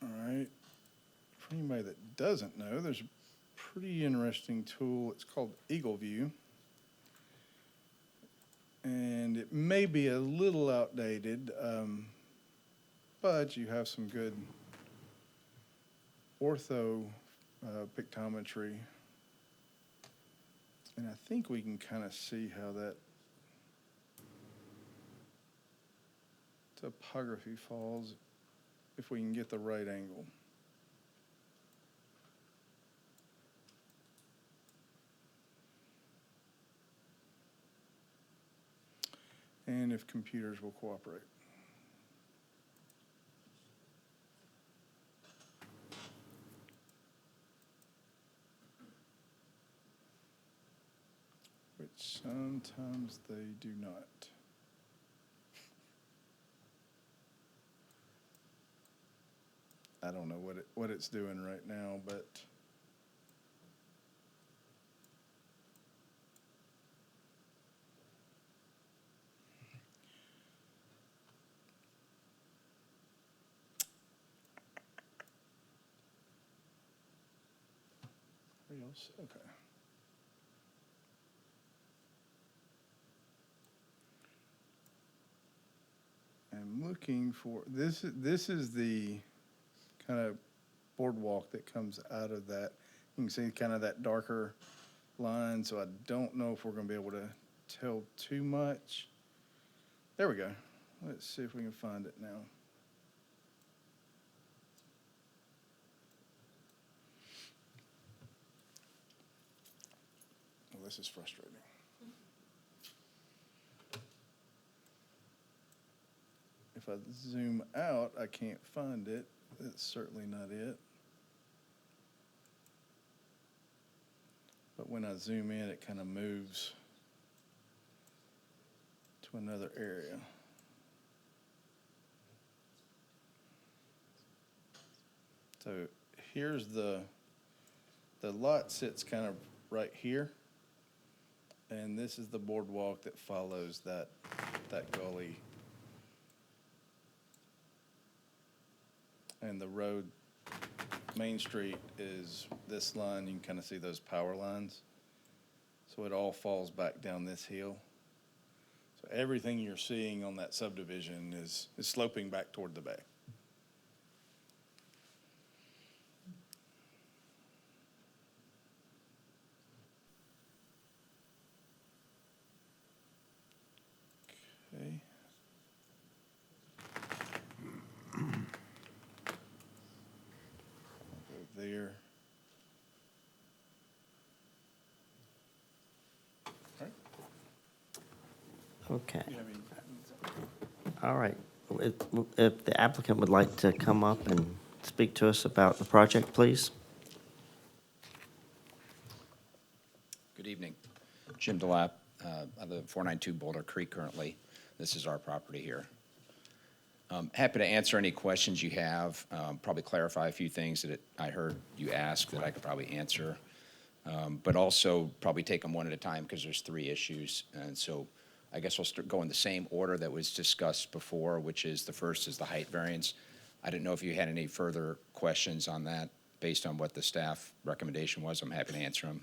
All right. For anybody that doesn't know, there's a pretty interesting tool. It's called Eagle View. And it may be a little outdated, but you have some good ortho pictometry. And I think we can kind of see how that topography falls if we can get the right angle. And if computers will cooperate. Which sometimes they do not. I don't know what it's doing right now, but where else? Okay. I'm looking for this. This is the kind of boardwalk that comes out of that. You can see kind of that darker line, so I don't know if we're going to be able to tell too much. There we go. Let's see if we can find it now. Well, this is frustrating. If I zoom out, I can't find it. That's certainly not it. But when I zoom in, it kind of moves to another area. So here's the lot sits kind of right here. And this is the boardwalk that follows that gully. And the road, Main Street is this line. You can kind of see those power lines. So it all falls back down this hill. So everything you're seeing on that subdivision is sloping back toward the bay. Okay. There. All right. Okay. You have any- All right. If the applicant would like to come up and speak to us about the project, please. Good evening. Jim DeLapp. I live at 492 Boulder Creek currently. This is our property here. Happy to answer any questions you have, probably clarify a few things that I heard you ask that I could probably answer, but also probably take them one at a time because there's 3 issues. And so I guess we'll go in the same order that was discussed before, which is the first is the height variance. I didn't know if you had any further questions on that based on what the staff recommendation was. I'm happy to answer them.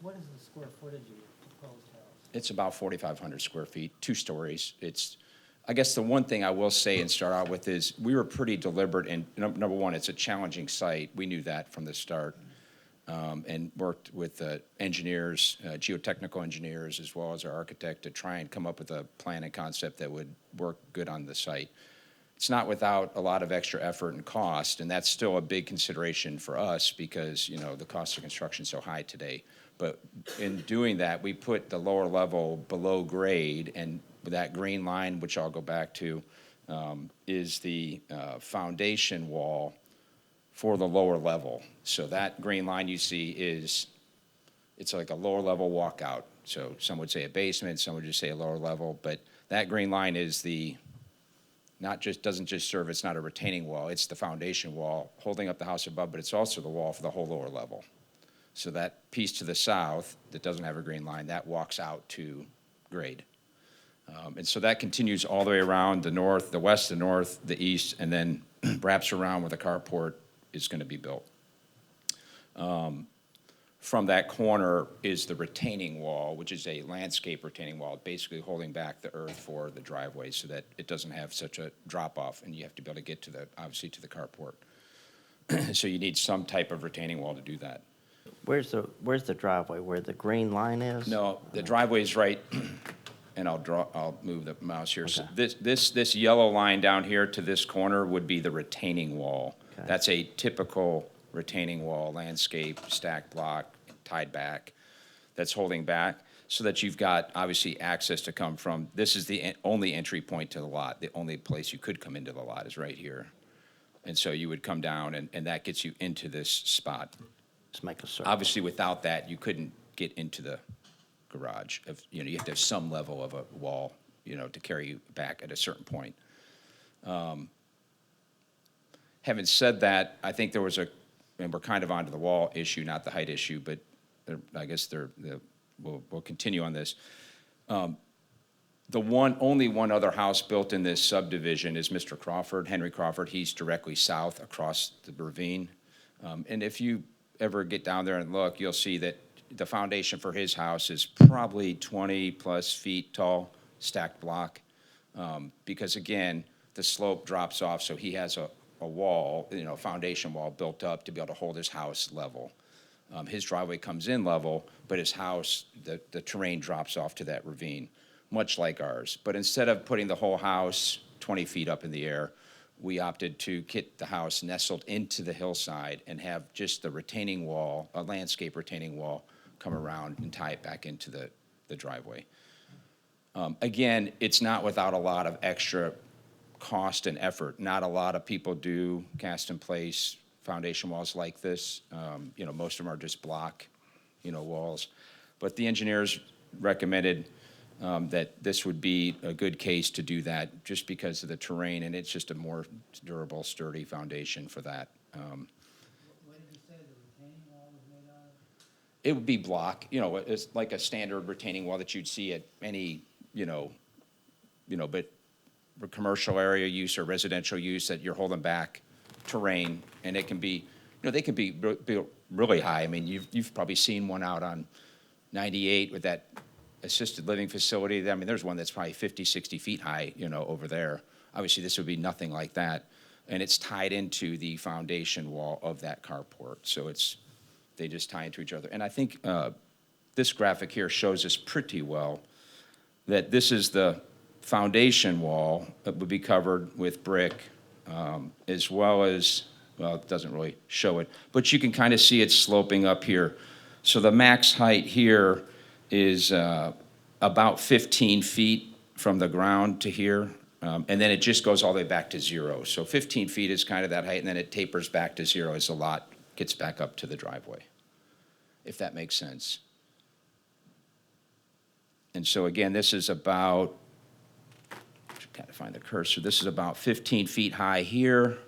What is the square footage of your proposed house? It's about 4,500 square feet, 2 stories. I guess the one thing I will say and start out with is, we were pretty deliberate in, number one, it's a challenging site. We knew that from the start. And worked with engineers, geotechnical engineers, as well as our architect to try and come up with a plan and concept that would work good on the site. It's not without a lot of extra effort and cost, and that's still a big consideration for us because, you know, the cost of construction is so high today. But in doing that, we put the lower level below grade, and that green line, which I'll go back to, is the foundation wall for the lower level. So that green line you see it's like a lower level walkout. So some would say a basement, some would just say a lower level, but that green line is doesn't just serve, it's not a retaining wall, it's the foundation wall holding up the house above, but it's also the wall for the whole lower level. So that piece to the south that doesn't have a green line, that walks out to grade. And so that continues all the way around the north, the west, the north, the east, and then wraps around where the carport is going to be built. From that corner is the retaining wall, which is a landscape retaining wall, basically holding back the earth for the driveway so that it doesn't have such a drop-off, and you have to be able to get to obviously to the carport. So you need some type of retaining wall to do that. Where's the driveway, where the green line is? No, the driveway is right, and I'll move the mouse here. So Okay. this yellow line down here to this corner would be the retaining wall. Okay. That's a typical retaining wall, landscape, stacked block, tied back, that's holding back, so that you've got, obviously, access to come from. This is the only entry point to the lot. The only place you could come into the lot is right here. And so you would come down, and that gets you into this spot. Just make a circle. Obviously, without that, you couldn't get into the garage. You have to have some level of a wall, to carry you back at a certain point. Having said that, I think there was and we're kind of onto the wall issue, not the height issue, but I guess we'll continue on this. Only one other house built in this subdivision is Mr. Crawford, Henry Crawford. He's directly south across the ravine. And if you ever get down there and look, you'll see that the foundation for his house is probably 20-plus feet tall, stacked block. Because again, the slope drops off, so he has a wall, foundation wall built up to be able to hold his house level. His driveway comes in level, but his house, the terrain drops off to that ravine, much like ours. But instead of putting the whole house 20 feet up in the air, we opted to get the house nestled into the hillside and have just the retaining wall, a landscape retaining wall, come around and tie it back into the driveway. Again, it's not without a lot of extra cost and effort. Not a lot of people do cast-in-place foundation walls like this. Most of them are just block, walls. But the engineers recommended that this would be a good case to do that just because of the terrain, and it's just a more durable, sturdy foundation for that. What did you say the retaining wall was made out of? It would be block, it's like a standard retaining wall that you'd see at any, but for commercial area use or residential use that you're holding back terrain, and it can be, they can be really high. I mean, you've probably seen one out on 98 with that assisted living facility. I mean, there's one that's probably 50, 60 feet high, over there. Obviously, this would be nothing like that, and it's tied into the foundation wall of that carport. So they just tie into each other. And I think this graphic here shows us pretty well that this is the foundation wall that would be covered with brick, as well as, well, it doesn't really show it, but you can kind of see it sloping up here. So the max height here is about 15 feet from the ground to here, and then it just goes all the way back to zero. So 15 feet is kind of that height, and then it tapers back to zero as the lot gets back up to the driveway, if that makes sense. And so again, this is about, kind of find the cursor, this is about 15 feet high here,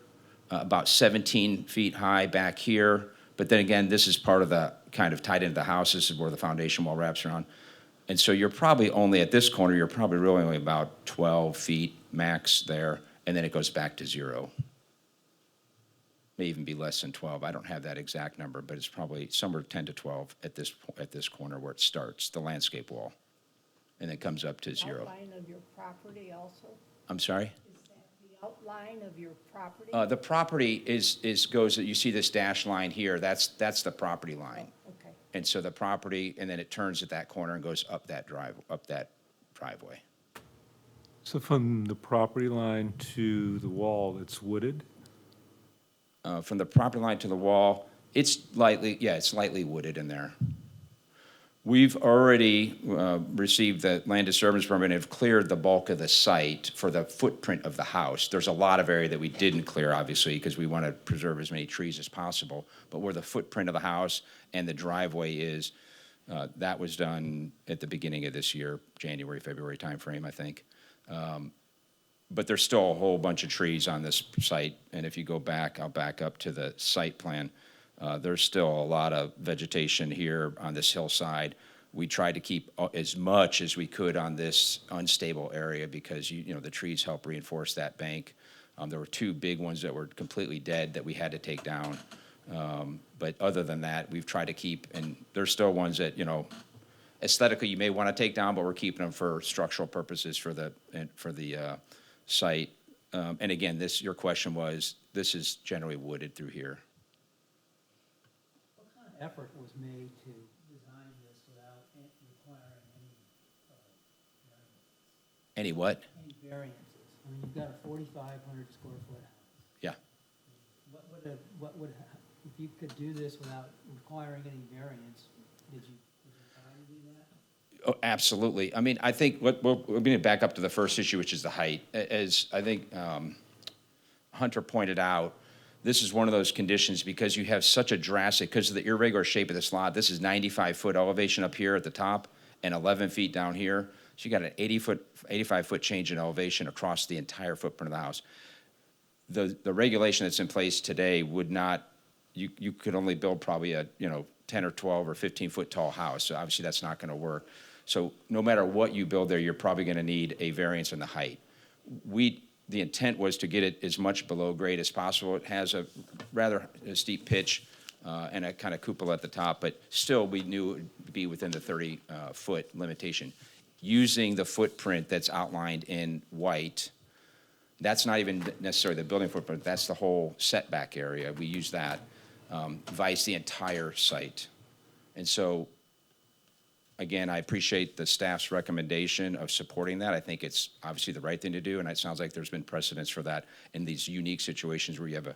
about 17 feet high back here. But then again, this is part of the kind of tied into the house. This is where the foundation wall wraps around. And so you're probably only, at this corner, you're probably really only about 12 feet max there, and then it goes back to zero. may even be less than 12. I don't have that exact number, but it's probably somewhere 10 to 12 at this corner where it starts, the landscape wall, and then comes up to 0. Outline of your property also? I'm sorry? Is that the outline of your property? The property goes, you see this dash line here, that's the property line. Okay. And so the property, and then it turns at that corner and goes up that driveway. So from the property line to the wall, it's wooded? From the property line to the wall, it's lightly wooded in there. We've already received the land disturbance permit and have cleared the bulk of the site for the footprint of the house. There's a lot of area that we didn't clear, obviously, because we want to preserve as many trees as possible. But where the footprint of the house and the driveway is, that was done at the beginning of this year, January, February timeframe, I think. But there's still a whole bunch of trees on this site, and if you go back, I'll back up to the site plan. There's still a lot of vegetation here on this hillside. We tried to keep as much as we could on this unstable area because the trees help reinforce that bank. There were 2 big ones that were completely dead that we had to take down. But other than that, we've tried to keep, and there's still ones that, aesthetically you may want to take down, but we're keeping them for structural purposes for the site. And again, your question was, this is generally wooded through here. What kind of effort was made to design this without requiring Any what? any variances? I mean, you've got a 4,500 square foot house. Yeah. What would, if you could do this without requiring any variance, did you try to do that? Oh, absolutely. I mean, I think we're going to back up to the first issue, which is the height. As I think Hunter pointed out, this is one of those conditions because you have such a drastic, because of the irregular shape of this lot, this is 95-foot elevation up here at the top and 11 feet down here. So you got an 85-foot change in elevation across the entire footprint of the house. The regulation that's in place today would not, you could only build probably a 10 or 12 or 15-foot tall house. So obviously that's not going to work. So no matter what you build there, you're probably going to need a variance in the height. The intent was to get it as much below grade as possible. It has a rather steep pitch and a kind of cupola at the top, but still we knew it would be within the 30-foot limitation. Using the footprint that's outlined in white, that's not even necessarily the building footprint, that's the whole setback area. We use that, vice the entire site. And so, again, I appreciate the staff's recommendation of supporting that. I think it's obviously the right thing to do, and it sounds like there's been precedence for that in these unique situations where you have a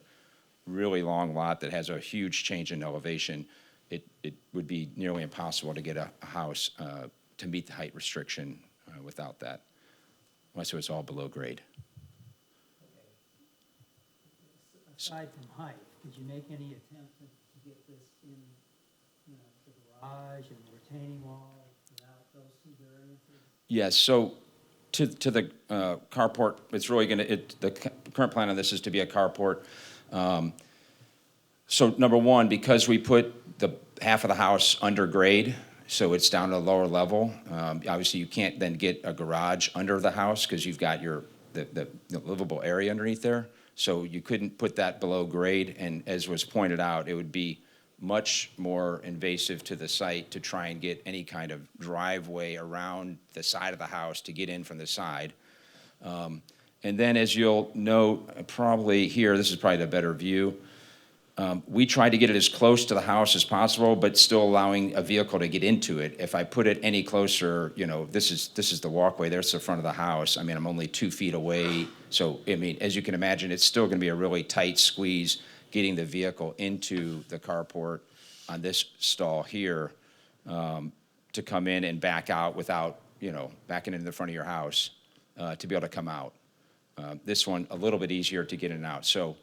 really long lot that has a huge change in elevation. It would be nearly impossible to get a house to meet the height restriction without that, unless it was all below grade. Aside from height, did you make any attempt to get this in, the garage and the retaining wall without those 2 variances? Yes, so to the carport, it's really going to, the current plan on this is to be a carport. So number one, because we put the half of the house under grade, so it's down to a lower level, obviously you can't then get a garage under the house because you've got the livable area underneath there. So you couldn't put that below grade, and as was pointed out, it would be much more invasive to the site to try and get any kind of driveway around the side of the house to get in from the side. And then as you'll note, probably here, this is probably the better view, we tried to get it as close to the house as possible, but still allowing a vehicle to get into it. If I put it any closer, this is the walkway, there's the front of the house. I mean, I'm only 2 feet away. So, I mean, as you can imagine, it's still going to be a really tight squeeze getting the vehicle into the carport on this stall here to come in and back out without, backing into the front of your house to be able to come out. This one, a little bit easier to get in and out. So,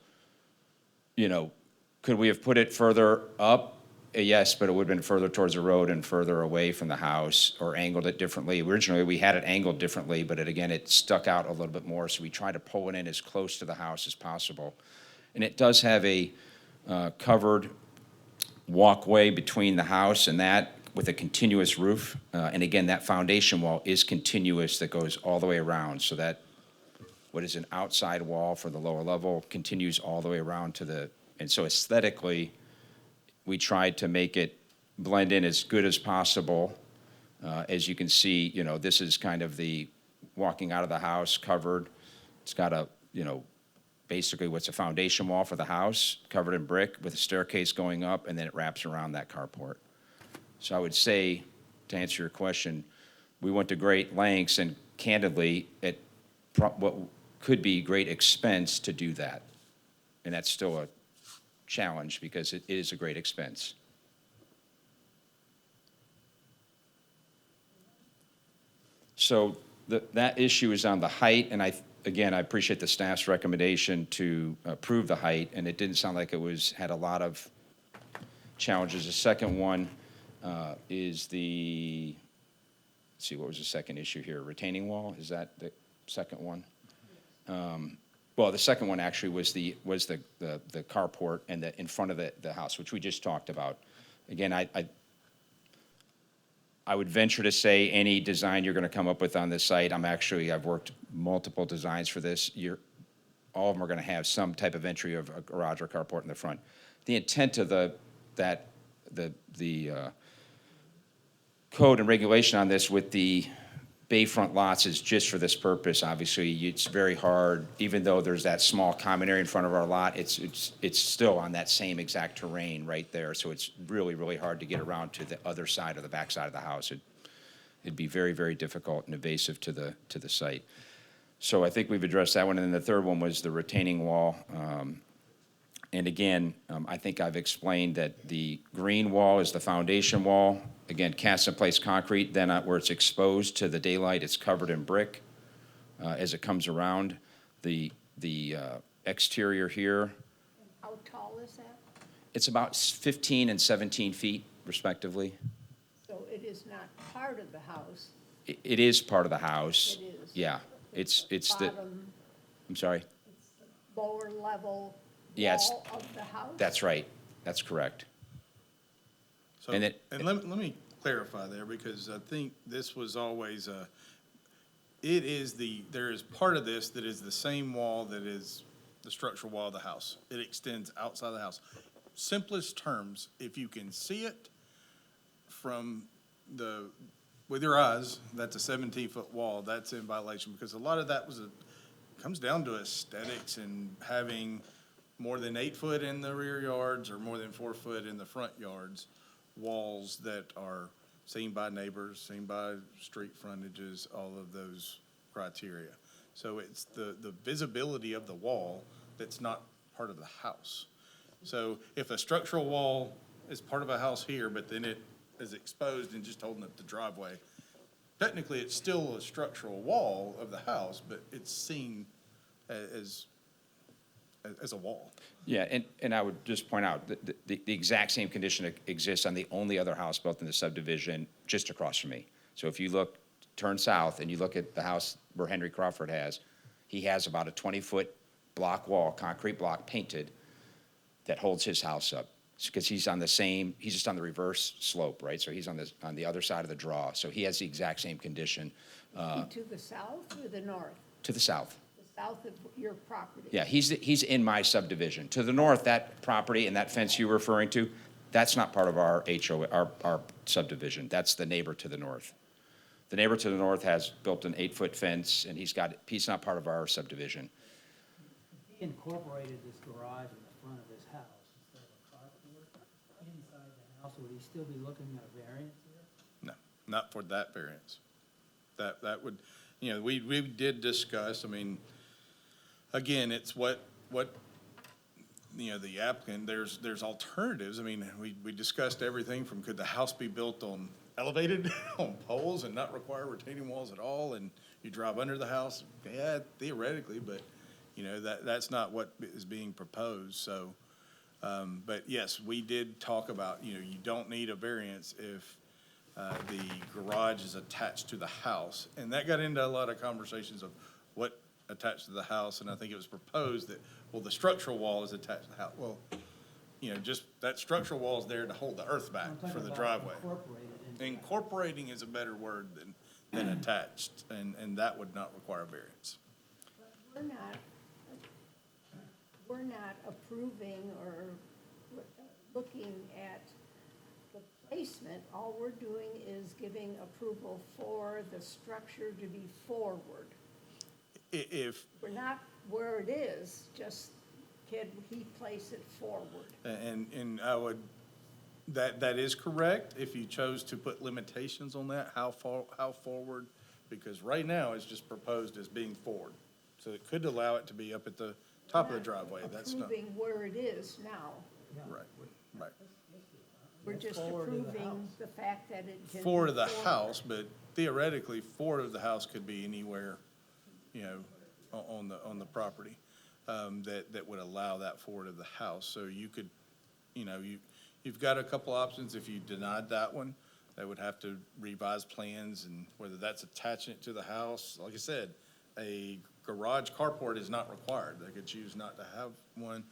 could we have put it further up? Yes, but it would have been further towards the road and further away from the house, or angled it differently. Originally, we had it angled differently, but it stuck out a little bit more, so we tried to pull it in as close to the house as possible. And it does have a covered walkway between the house and that with a continuous roof. And again, that foundation wall is continuous that goes all the way around, so that what is an outside wall for the lower level continues all the way around to the And so aesthetically, we tried to make it blend in as good as possible. As you can see, this is kind of the walking out of the house covered. It's got basically what's a foundation wall for the house, covered in brick with a staircase going up, and then it wraps around that carport. So I would say, to answer your question, we went to great lengths and candidly, at what could be great expense to do that. And that's still a challenge because it is a great expense. So that issue is on the height, and again, I appreciate the staff's recommendation to approve the height, and it didn't sound like it had a lot of challenges. The second one is let's see, what was the second issue here? Retaining wall, is that the second one? Well, the second one actually was the carport and in front of the house, which we just talked about. Again, I would venture to say any design you're going to come up with on this site, I've worked multiple designs for this. All of them are going to have some type of entry of a garage or carport in the front. The intent of the code and regulation on this with the bayfront lots is just for this purpose. Obviously, it's very hard, even though there's that small common area in front of our lot, it's still on that same exact terrain right there. So it's really, really hard to get around to the other side or the back side of the house. It'd be very, very difficult and invasive to the site. So I think we've addressed that one. And then the third one was the retaining wall. And again, I think I've explained that the green wall is the foundation wall. Again, cast in place concrete, then where it's exposed to the daylight, it's covered in brick as it comes around. The exterior here, How tall is that? it's about 15 and 17 feet respectively. So it is not part of the house. It is part of the house. It is. Yeah, it's the, Bottom, I'm sorry. it's the lower level Yeah, wall of the house? That's right. That's correct. So, And and let me clarify there, because I think this was always there is part of this that is the same wall that is the structural wall of the house. It extends outside the house. Simplest terms, if you can see it with your eyes, that's a 17-foot wall, that's in violation, because a lot of that comes down to aesthetics and having more than 8 foot in the rear yards or more than 4 foot in the front yards, walls that are seen by neighbors, seen by street frontages, all of those criteria. So it's the visibility of the wall that's not part of the house. So if a structural wall is part of a house here, but then it is exposed and just holding up the driveway, technically it's still a structural wall of the house, but it's seen as a wall. Yeah, and I would just point out that the exact same condition exists on the only other house built in the subdivision just across from me. So if you turn south and you look at the house where Henry Crawford he has about a 20-foot block wall, concrete block painted, that holds his house up. Because he's just on the reverse slope, right? So he's on the other side of the draw. So he has the exact same condition. To the south or the north? To the south. The south of your property? Yeah, he's in my subdivision. To the north, that property and that fence you were referring to, that's not part of our our subdivision. That's the neighbor to the north. The neighbor to the north has built an 8-foot fence, and he's not part of our subdivision. If he incorporated this garage in the front of his house instead of a carport inside the house, would he still be looking at a variance here? No, not for that variance. That would, we did discuss, again, it's what, the applicant, there's alternatives. We discussed everything from could the house be built elevated on poles and not require retaining walls at all, and you drive under the house? Yeah, theoretically, but, that's not what is being proposed, so. But yes, we did talk about, you don't need a variance if the garage is attached to the house. And that got into a lot of conversations of what attached to the house, and I think it was proposed that, the structural wall is attached to the house. Well, just that structural wall is there to hold the earth back I'm talking for the about driveway. incorporated into that. Incorporating is a better word than attached, and that would not require a variance. We're not approving or basement, all we're doing is giving approval for the structure to be forward. If, We're not where it is, just can he place it forward? and I would, that is correct, if you chose to put limitations on that, how forward, because right now it's just proposed as being forward. So it could allow it to be up at the top of the driveway, that's not, Approving where it is now. right, right. We're just Forward of the approving house. the fact that it can be Forward of the forward. house, but theoretically, forward of the house could be anywhere, you know, on the property, that would allow that forward of the house. So you could, you know, you've got a couple options. If you denied that one, they would have to revise plans, and whether that's attaching it to the house, like I said, a garage carport is not required. They could choose not to have one.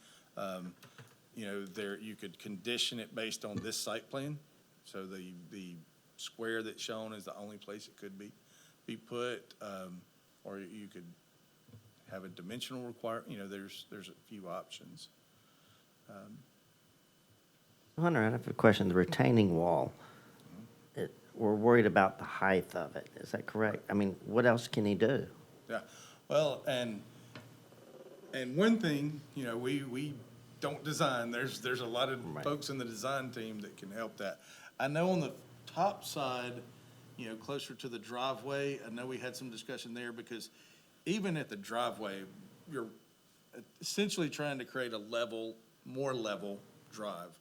You know, you could condition it based on this site plan. So the square that's shown is the only place it could be put, or you could have a dimensional you know, there's a few options. Hunter, I have a question. The retaining wall, we're worried about the height of it. Is that correct? I mean, what else can he do? Yeah, well, and one thing, you know, we don't design, there's a lot of Right. folks in the design team that can help that. I know on the top side, you know, closer to the driveway, I know we had some discussion there, because even at the driveway, you're essentially trying to create a more level drive.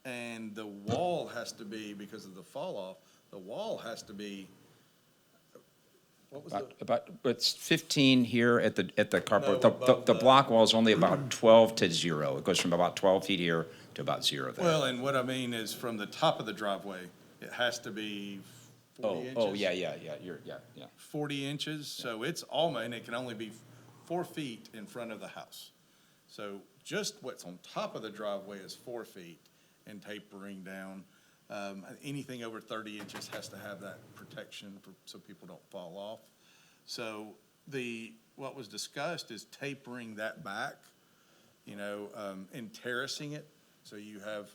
And the wall has to be, because of the fall off, the wall has to be, what was the? About, it's 15 here at the carport. No, above The the- block wall is only about 12 to 0. It goes from about 12 feet here to about 0 there. Well, and what I mean is from the top of the driveway, it has to be 40 inches. Oh, yeah, yeah, 40 inches, so it's almost, and it can only be 4 feet in front of the house. So just what's on top of the driveway is 4 feet and tapering down. Anything over 30 inches has to have that protection so people don't fall off. So what was discussed is tapering that back, you know, and terracing it. So you have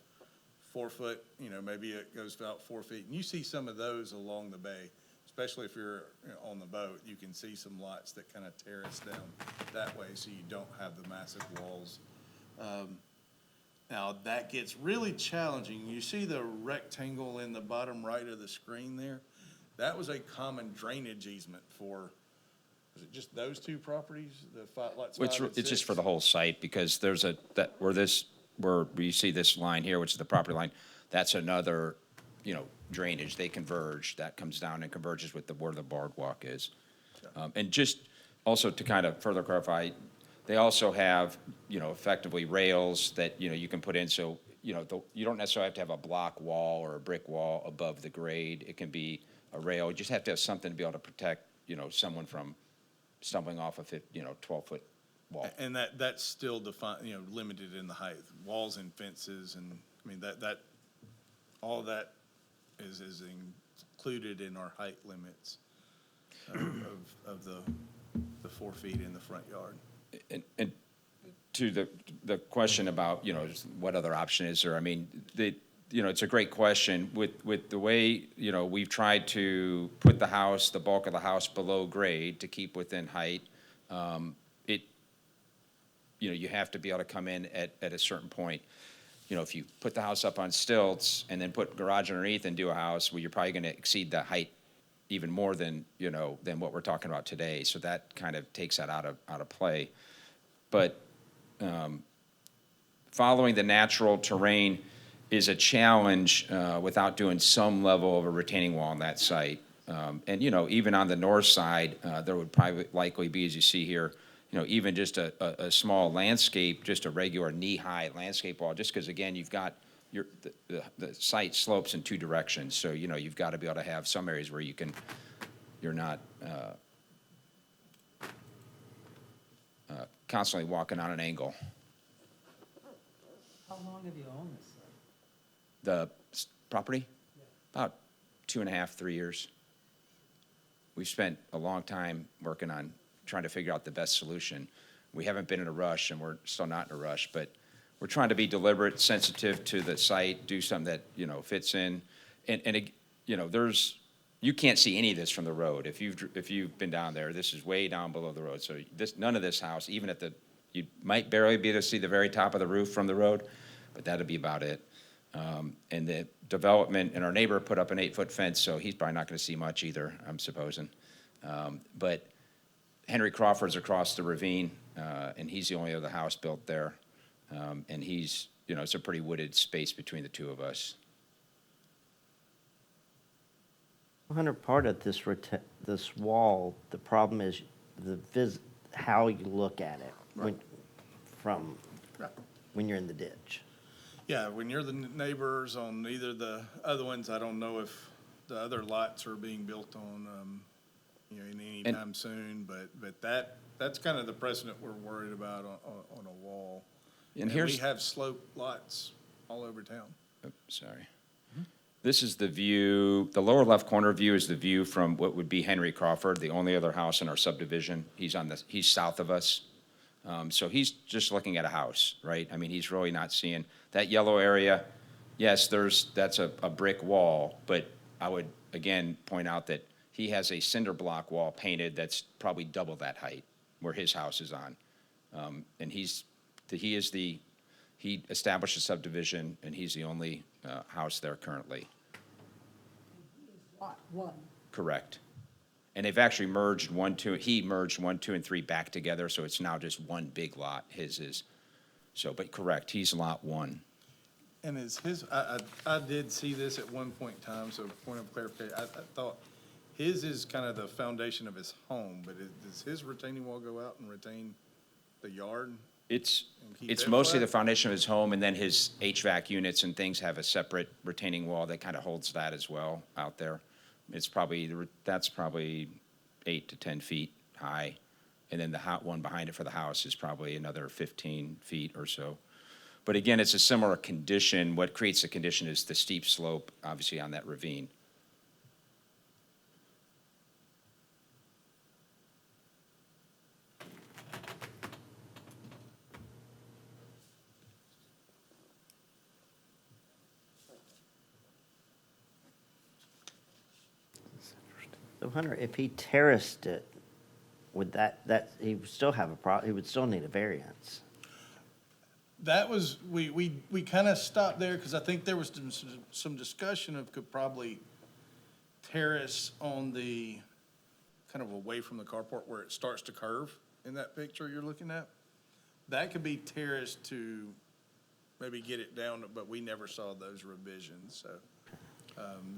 4 foot, you know, maybe it goes about 4 feet. And you see some of those along the bay, especially if you're, you know, on the boat. You can see some lots that kind of terrace down that way so you don't have the massive walls. Now, that gets really challenging. You see the rectangle in the bottom right of the screen there? That was a common drainage easement for, was it just those two properties, lots 5 and 6? It's just for the whole site, because there's where you see this line here, which is the property line, that's another, you know, drainage. They converge, that comes down and converges with where the boardwalk is. And just also to kind of further clarify, they also have, you know, effectively rails that, you know, you can put in, so, you know, you don't necessarily have to have a block wall or a brick wall above the grade. It can be a rail. You just have to have something to be able to protect, you know, someone from stumbling off a 12-foot wall. And that's still defined, you know, limited in the height, walls and fences, and, I mean, all of that is included in our height limits of the 4 feet in the front yard. And to the question about, you know, what other option is there, I mean, you know, it's a great question. With the way, you know, we've tried to put the bulk of the house below grade to keep within height, you know, you have to be able to come in at a certain point. You know, if you put the house up on stilts and then put garage underneath and do a house, well, you're probably going to exceed the height even more than, you know, than what we're talking about today. So that kind of takes that out of play. But following the natural terrain is a challenge without doing some level of a retaining wall on that site. And, you know, even on the north side, there would probably likely be, as you see here, you know, even just a small landscape, just a regular knee-high landscape wall, just because, again, you've got the site slopes in 2 directions. So, you know, you've got to be able to have some areas where you're not constantly walking on an angle. How long have you owned this site? The property? About 2.5, 3 years. We've spent a long time working on trying to figure out the best solution. We haven't been in a rush, and we're still not in a rush, but we're trying to be deliberate, sensitive to the site, do something that, you know, fits in. you know, you can't see any of this from the road. If you've been down there, this is way down below the road. So none of this house, even you might barely be able to see the very top of the roof from the road, but that'd be about it. And the development, and our neighbor put up an 8-foot fence, so he's probably not gonna see much either, I'm supposing. But Henry Crawford's across the ravine, and he's the only other house built there. And he's, you know, it's a pretty wooded space between the two of us. Hunter, part of this wall, the problem is how you look at it when you're in the ditch. Yeah, when you're the neighbors on either the other ones, I don't know if the other lots are being built on, in any time soon, but that's kind of the precedent we're worried about on a wall. And we have slope lots all over town. Sorry. This is the view, the lower left corner view is the view from what would be Henry Crawford, the only other house in our subdivision. He's south of us. So he's just looking at a house, right? I mean, he's really not seeing that yellow area. Yes, that's a brick wall, but I would, again, point out that he has a cinder block wall painted that's probably double that height where his house is on. And he established a subdivision, and he's the only house there currently. Lot 1. Correct. And they've actually merged 1, 2, he merged 1, 2, and 3 back together, so it's now just one big lot, his is. So, but correct, he's lot 1. And I did see this at one point in time, so point of clarification, I thought his is kind of the foundation of his home, but does his retaining wall go out and retain the yard? It's keep it mostly flat? the foundation of his home, and then his HVAC units and things have a separate retaining wall that kind of holds that as well out there. That's probably 8 to 10 feet high, and then the hot one behind it for the house is probably another 15 feet or so. But again, it's a similar condition. What creates the condition is the steep slope, obviously, on that ravine. So Hunter, if he terraced it, would he would still have he would still need a variance? That was, we kind of stopped there because I think there was some discussion of could probably terrace on the, kind of away from the carport where it starts to curve in that picture you're looking at. That could be terraced to maybe get it down, but we never saw those revisions, so.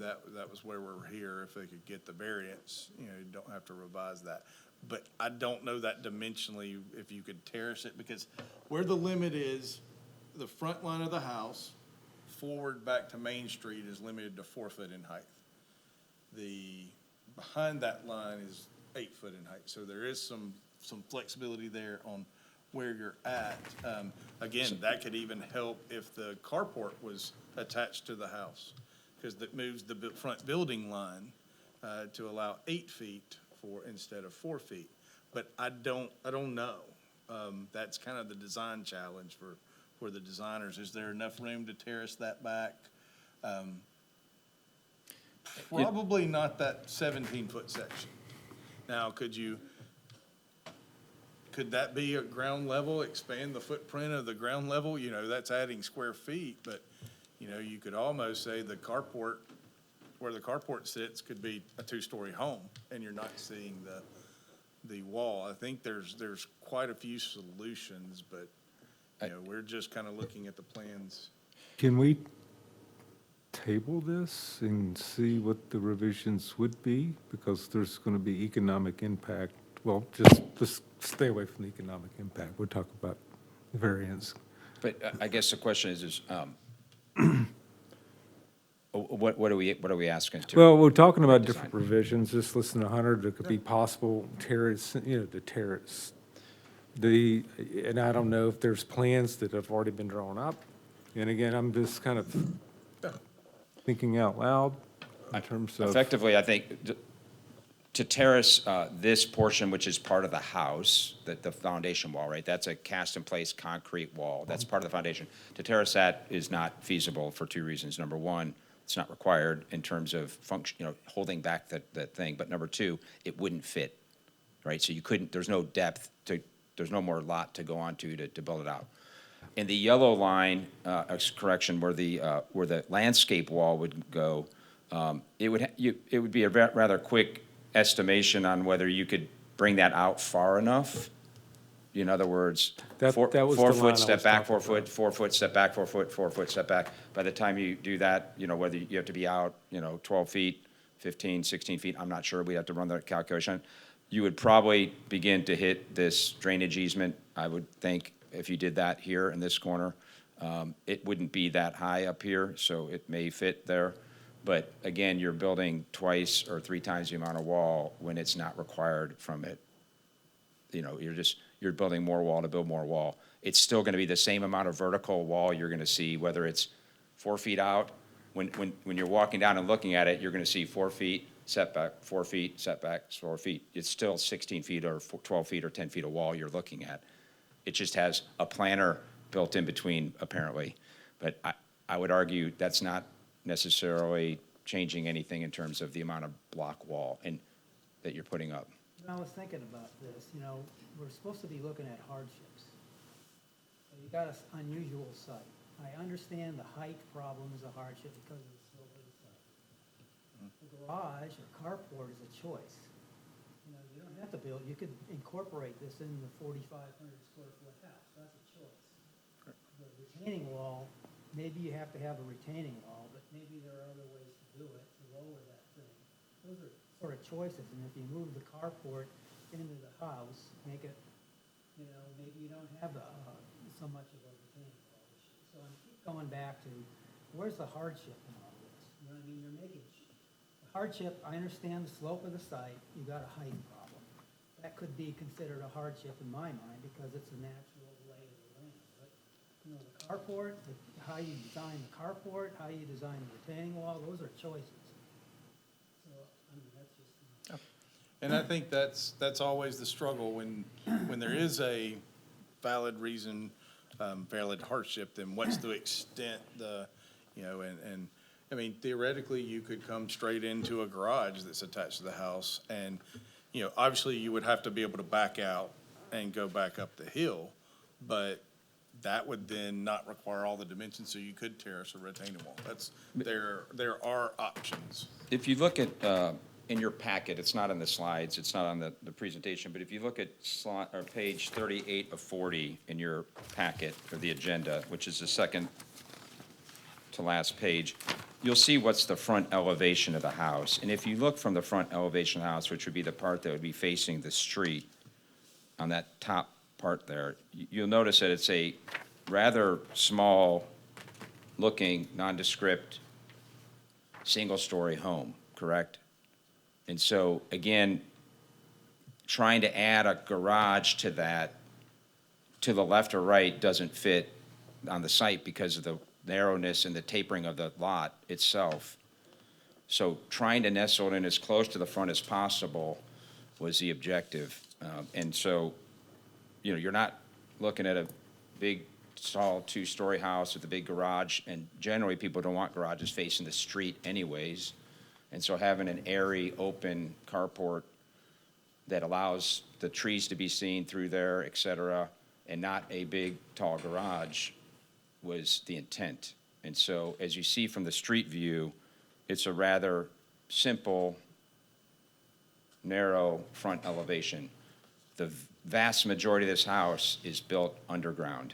That was where we're here. If they could get the variance, you don't have to revise that. But I don't know that dimensionally if you could terrace it, because where the limit is, the front line of the house, forward back to Main Street is limited to 4 foot in height. The, behind that line is 8 foot in height. So there is some flexibility there on where you're at. Again, that could even help if the carport was attached to the house, because that moves the front building line to allow 8 feet instead of 4 feet. But I don't know. That's kind of the design challenge for the designers. Is there enough room to terrace that back? Probably not that 17-foot section. Now, could that be at ground level, expand the footprint of the ground level? That's adding square feet, but you could almost say the carport, where the carport sits, could be a 2-story home, and you're not seeing the wall. I think there's quite a few solutions, but, we're just kind of looking at the plans. Can we table this and see what the revisions would be? Because there's going to be economic impact. Well, just stay away from the economic impact. We'll talk about variance. But I guess the question is what are we asking to? Well, we're talking about different revisions. Just listen to Hunter. There could be possible terrace, the terrace. And I don't know if there's plans that have already been drawn up. And again, I'm just kind of thinking out loud in terms of. Effectively, I think to terrace this portion, which is part of the house, the foundation wall, right? That's a cast-in-place concrete wall. That's part of the foundation. To terrace that is not feasible for 2 reasons. Number one, it's not required in terms of function, holding back that thing. But number two, it wouldn't fit, right? So you couldn't, there's no depth there's no more lot to go onto to build it out. In the yellow line, correction, where the landscape wall would go, it would be a rather quick estimation on whether you could bring that out far enough. In other words, That was the 4 line I foot, step was back, talking 4 foot, about. 4 foot, step back, 4 foot, 4 foot, step back. By the time you do that, whether you have to be out, 12 feet, 15, 16 feet, I'm not sure, we'd have to run the calculation. You would probably begin to hit this drainage easement, I would think, if you did that here in this corner. It wouldn't be that high up here, so it may fit there. But again, you're building twice or 3 times the amount of wall when it's not required from it. You're building more wall to build more wall. It's still gonna be the same amount of vertical wall you're gonna see, whether it's 4 feet out. When you're walking down and looking at it, you're gonna see 4 feet, setback, 4 feet, setback, 4 feet. It's still 16 feet or 12 feet or 10 feet of wall you're looking at. It just has a planter built in between, apparently. But I would argue that's not necessarily changing anything in terms of the amount of block wall that you're putting up. I was thinking about this, we're supposed to be looking at hardships. So you got an unusual site. I understand the height problem is a hardship because of the slope of the site. The garage or carport is a choice. You don't have to build, you could incorporate this in the 4,500 square foot house, that's a choice. The retaining wall, maybe you have to have a retaining wall, but maybe there are other ways to do it, to lower that thing. Those are sort of choices, and if you move the carport into the house, make it, maybe you don't have so much of a retaining wall issue. So I keep going back to, where's the hardship in all this? You know what I mean? You're making, the hardship, I understand the slope of the site, you got a height problem. That could be considered a hardship in my mind, because it's a natural lay of the land. But, the carport, how you design the carport, how you design the retaining wall, those are choices. So, that's just. And I think that's always the struggle when there is a valid reason, valid hardship, then what's the extent and I mean, theoretically, you could come straight into a garage that's attached to the house and, obviously you would have to be able to back out and go back up the hill, but that would then not require all the dimensions, so you could terrace a retaining wall. There are options. If you look at, in your packet, it's not on the slides, it's not on the presentation, but if you look at page 38 of 40 in your packet, or the agenda, which is the second to last page, you'll see what's the front elevation of the house. And if you look from the front elevation of the house, which would be the part that would be facing the street, on that top part there, you'll notice that it's a rather small-looking, nondescript, single-story home, correct? And so, again, trying to add a garage to that, to the left or right, doesn't fit on the site because of the narrowness and the tapering of the lot itself. So trying to nestle it in as close to the front as possible was the objective. And so, you're not looking at a big, tall, 2-story house with a big garage, and generally people don't want garages facing the street anyways. And so having an airy, open carport that allows the trees to be seen through there, et cetera, and not a big, tall garage was the intent. And so as you see from the street view, it's a rather simple, narrow front elevation. The vast majority of this house is built underground.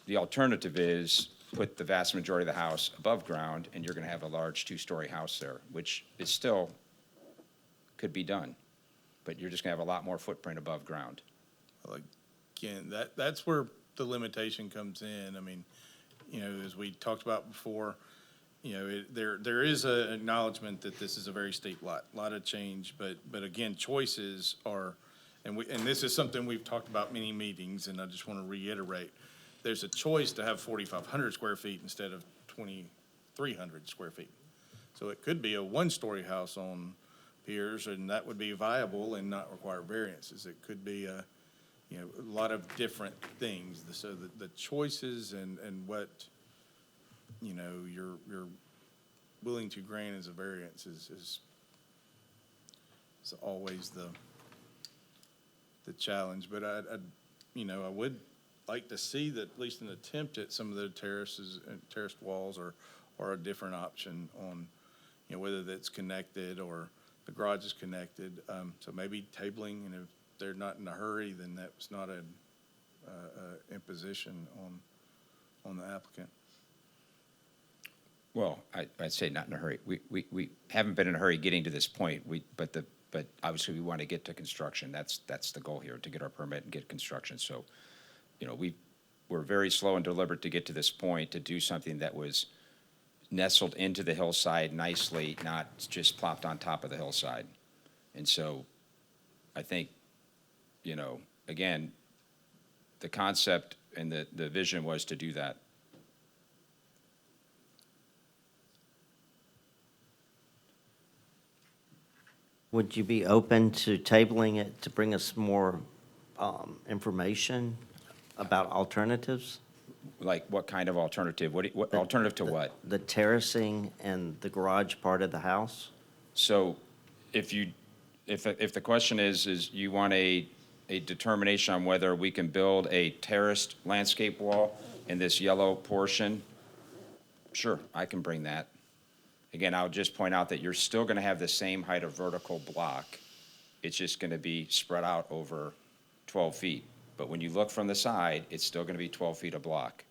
The alternative is put the vast majority of the house above ground, and you're going to have a large 2-story house there, which is still could be done, but you're just going to have a lot more footprint above ground. Well, again, that's where the limitation comes in. I mean, as we talked about before, there is an acknowledgement that this is a very steep lot of change, but again, choices are, and this is something we've talked about many meetings, and I just want to reiterate, there's a choice to have 4,500 square feet instead of 2,300 square feet. So it could be a 1-story house on piers, and that would be viable and not require variances. It could be a you know, a lot of different things. So the choices and what, you know, you're willing to grant as a variance is always the challenge. But you know, I would like to see that at least an attempt at some of the terraces and terraced walls or a different option on, you know, whether that's connected or the garage is connected. So maybe tabling, and if they're not in a hurry, then that's not an imposition on the applicant. Well, I'd say not in a hurry. We haven't been in a hurry getting to this point. But obviously we want to get to construction. That's the goal here, to get our permit and get construction. So, you know, we're very slow and deliberate to get to this point, to do something that was nestled into the hillside nicely, not just plopped on top of the hillside. And so I think, you know, again, the concept and the vision was to do that. Would you be open to tabling it to bring us more information about alternatives? Like what kind of alternative? What alternative to what? The terracing and the garage part of the house? So if the question is you want a determination on whether we can build a terraced landscape wall in this yellow portion, sure, I can bring that. Again, I'll just point out that you're still gonna have the same height of vertical block. It's just gonna be spread out over 12 feet. But when you look from the side, it's still gonna be 12 feet of block.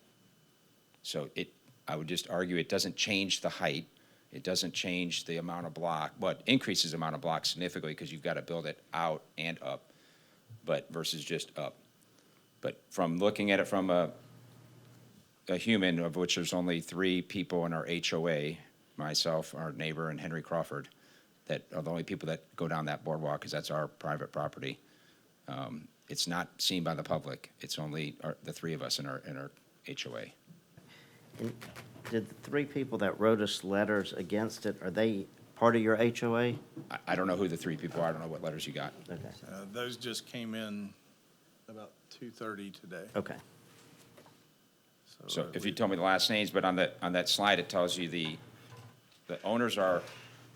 So I would just argue it doesn't change the height. It doesn't change the amount of block, but increases the amount of block significantly because you've got to build it out and up, but versus just up. But from looking at it from a human, of which there's only 3 people in our HOA, myself, our neighbor, and Henry Crawford, that are the only people that go down that boardwalk because that's our private property. It's not seen by the public. It's only the 3 of us in our HOA. And did the 3 people that wrote us letters against it, are they part of your HOA? I don't know who the 3 people are. I don't know what letters you got. Okay, Those just came in about 2:30 today. okay. So if you tell me the last names, but on that slide, it tells you the owners are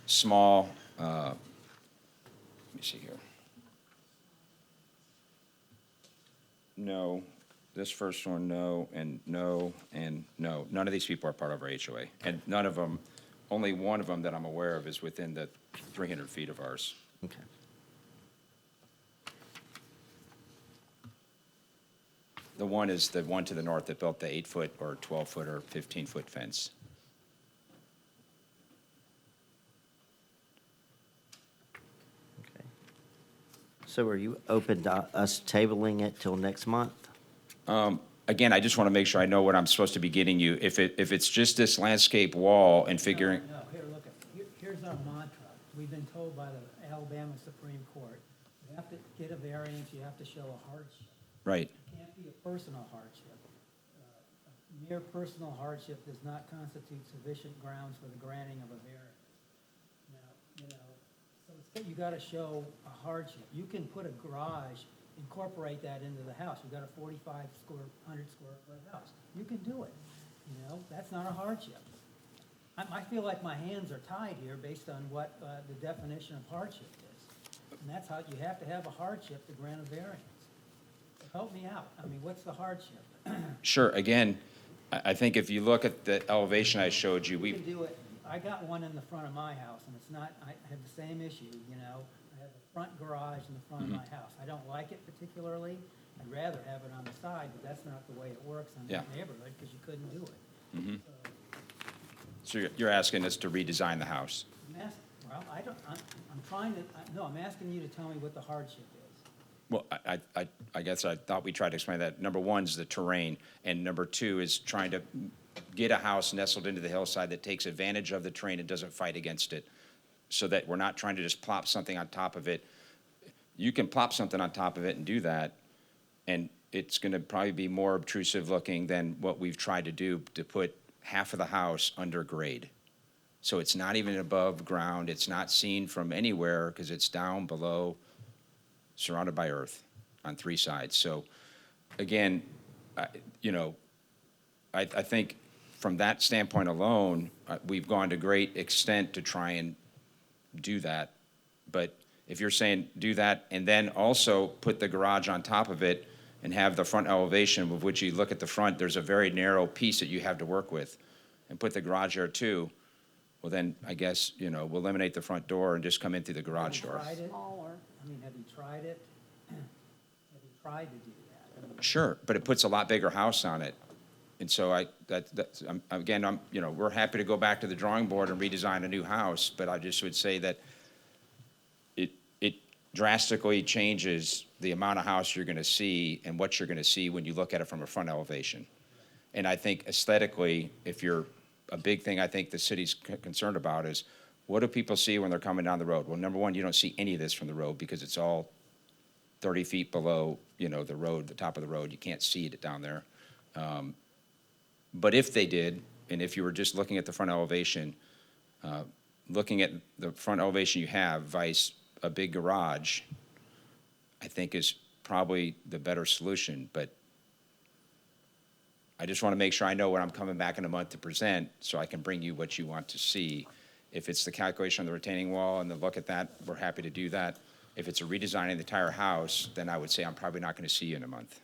small, let me see here. No, this first one, no, and no, and no. None of these people are part of our HOA. And none of them, only one of them that I'm aware of is within the 300 feet of ours. Okay. The one is the one to the north that built the 8-foot or 12-foot or 15-foot fence. Okay. So are you open to us tabling it till next month? Again, I just want to make sure I know what I'm supposed to be getting you. If it's just this landscape wall and figuring, No, here, look, here's our mantra. We've been told by the Alabama Supreme Court, you have to get a variance, you have to show a hardship. right, It can't be a personal hardship. A mere personal hardship does not constitute sufficient grounds for the granting of a variance. Now, you know, so you gotta show a hardship. You can put a garage, incorporate that into the house. You've got a 100 square foot house. You can do it, you know, that's not a hardship. I feel like my hands are tied here based on what the definition of hardship is. And that's how, you have to have a hardship to grant a variance. Help me out. I mean, what's the hardship? sure, again, I think if you look at the elevation I showed you, We can do it. I got one in the front of my house, and it's not, I have the same issue, you know. I have a front garage in the front of my house. I don't like it particularly. I'd rather have it on the side, but that's not the way it works in that Yeah. neighborhood, because you couldn't do it. so you're asking us to redesign the house. Well, I'm trying to, no, I'm asking you to tell me what the hardship is. Well, I guess I thought we tried to explain that. Number 1 is the terrain, and number 2 is trying to get a house nestled into the hillside that takes advantage of the terrain and doesn't fight against it, so that we're not trying to just plop something on top of it. You can plop something on top of it and do that, and it's gonna probably be more obtrusive looking than what we've tried to do, to put half of the house under grade. So it's not even above ground, it's not seen from anywhere, because it's down below, surrounded by earth. on three sides. So again, you know, I think from that standpoint alone, we've gone to great extent to try and do that. But if you're saying do that and then also put the garage on top of it and have the front elevation with which you look at the front, there's a very narrow piece that you have to work with, and put the garage there too, well then, I guess, you know, we'll eliminate the front door and just come in through the garage door. Tried it? I mean, have you tried it? Have you tried to do that? I mean, Sure, but it puts a lot bigger house on it. And so again, you know, we're happy to go back to the drawing board and redesign a new house, but I just would say that it drastically changes the amount of house you're gonna see and what you're gonna see when you look at it from a front elevation. And I think aesthetically, a big thing I think the city's concerned about is, what do people see when they're coming down the road? Well, number one, you don't see any of this from the road because it's all 30 feet below, you know, the road, the top of the road. You can't see it down there. But if they did, and if you were just looking at the front elevation, looking at the front elevation you have, vice a big garage, I think is probably the better solution. But I just want to make sure I know what I'm coming back in a month to present, so I can bring you what you want to see. If it's the calculation on the retaining wall and the look at that, we're happy to do that. If it's a redesigning the entire house, then I would say I'm probably not going to see you in a month.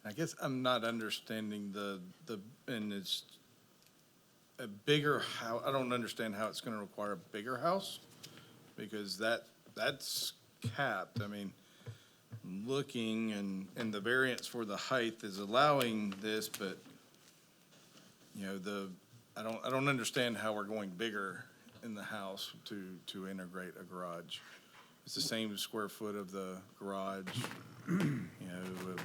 I guess I'm not understanding and it's a bigger house. I don't understand how it's gonna require a bigger house, because that's capped. I mean, looking and the variance for the height is allowing this, but, you know, I don't understand how we're going bigger in the house to integrate a garage. It's the same square foot of the garage, you know,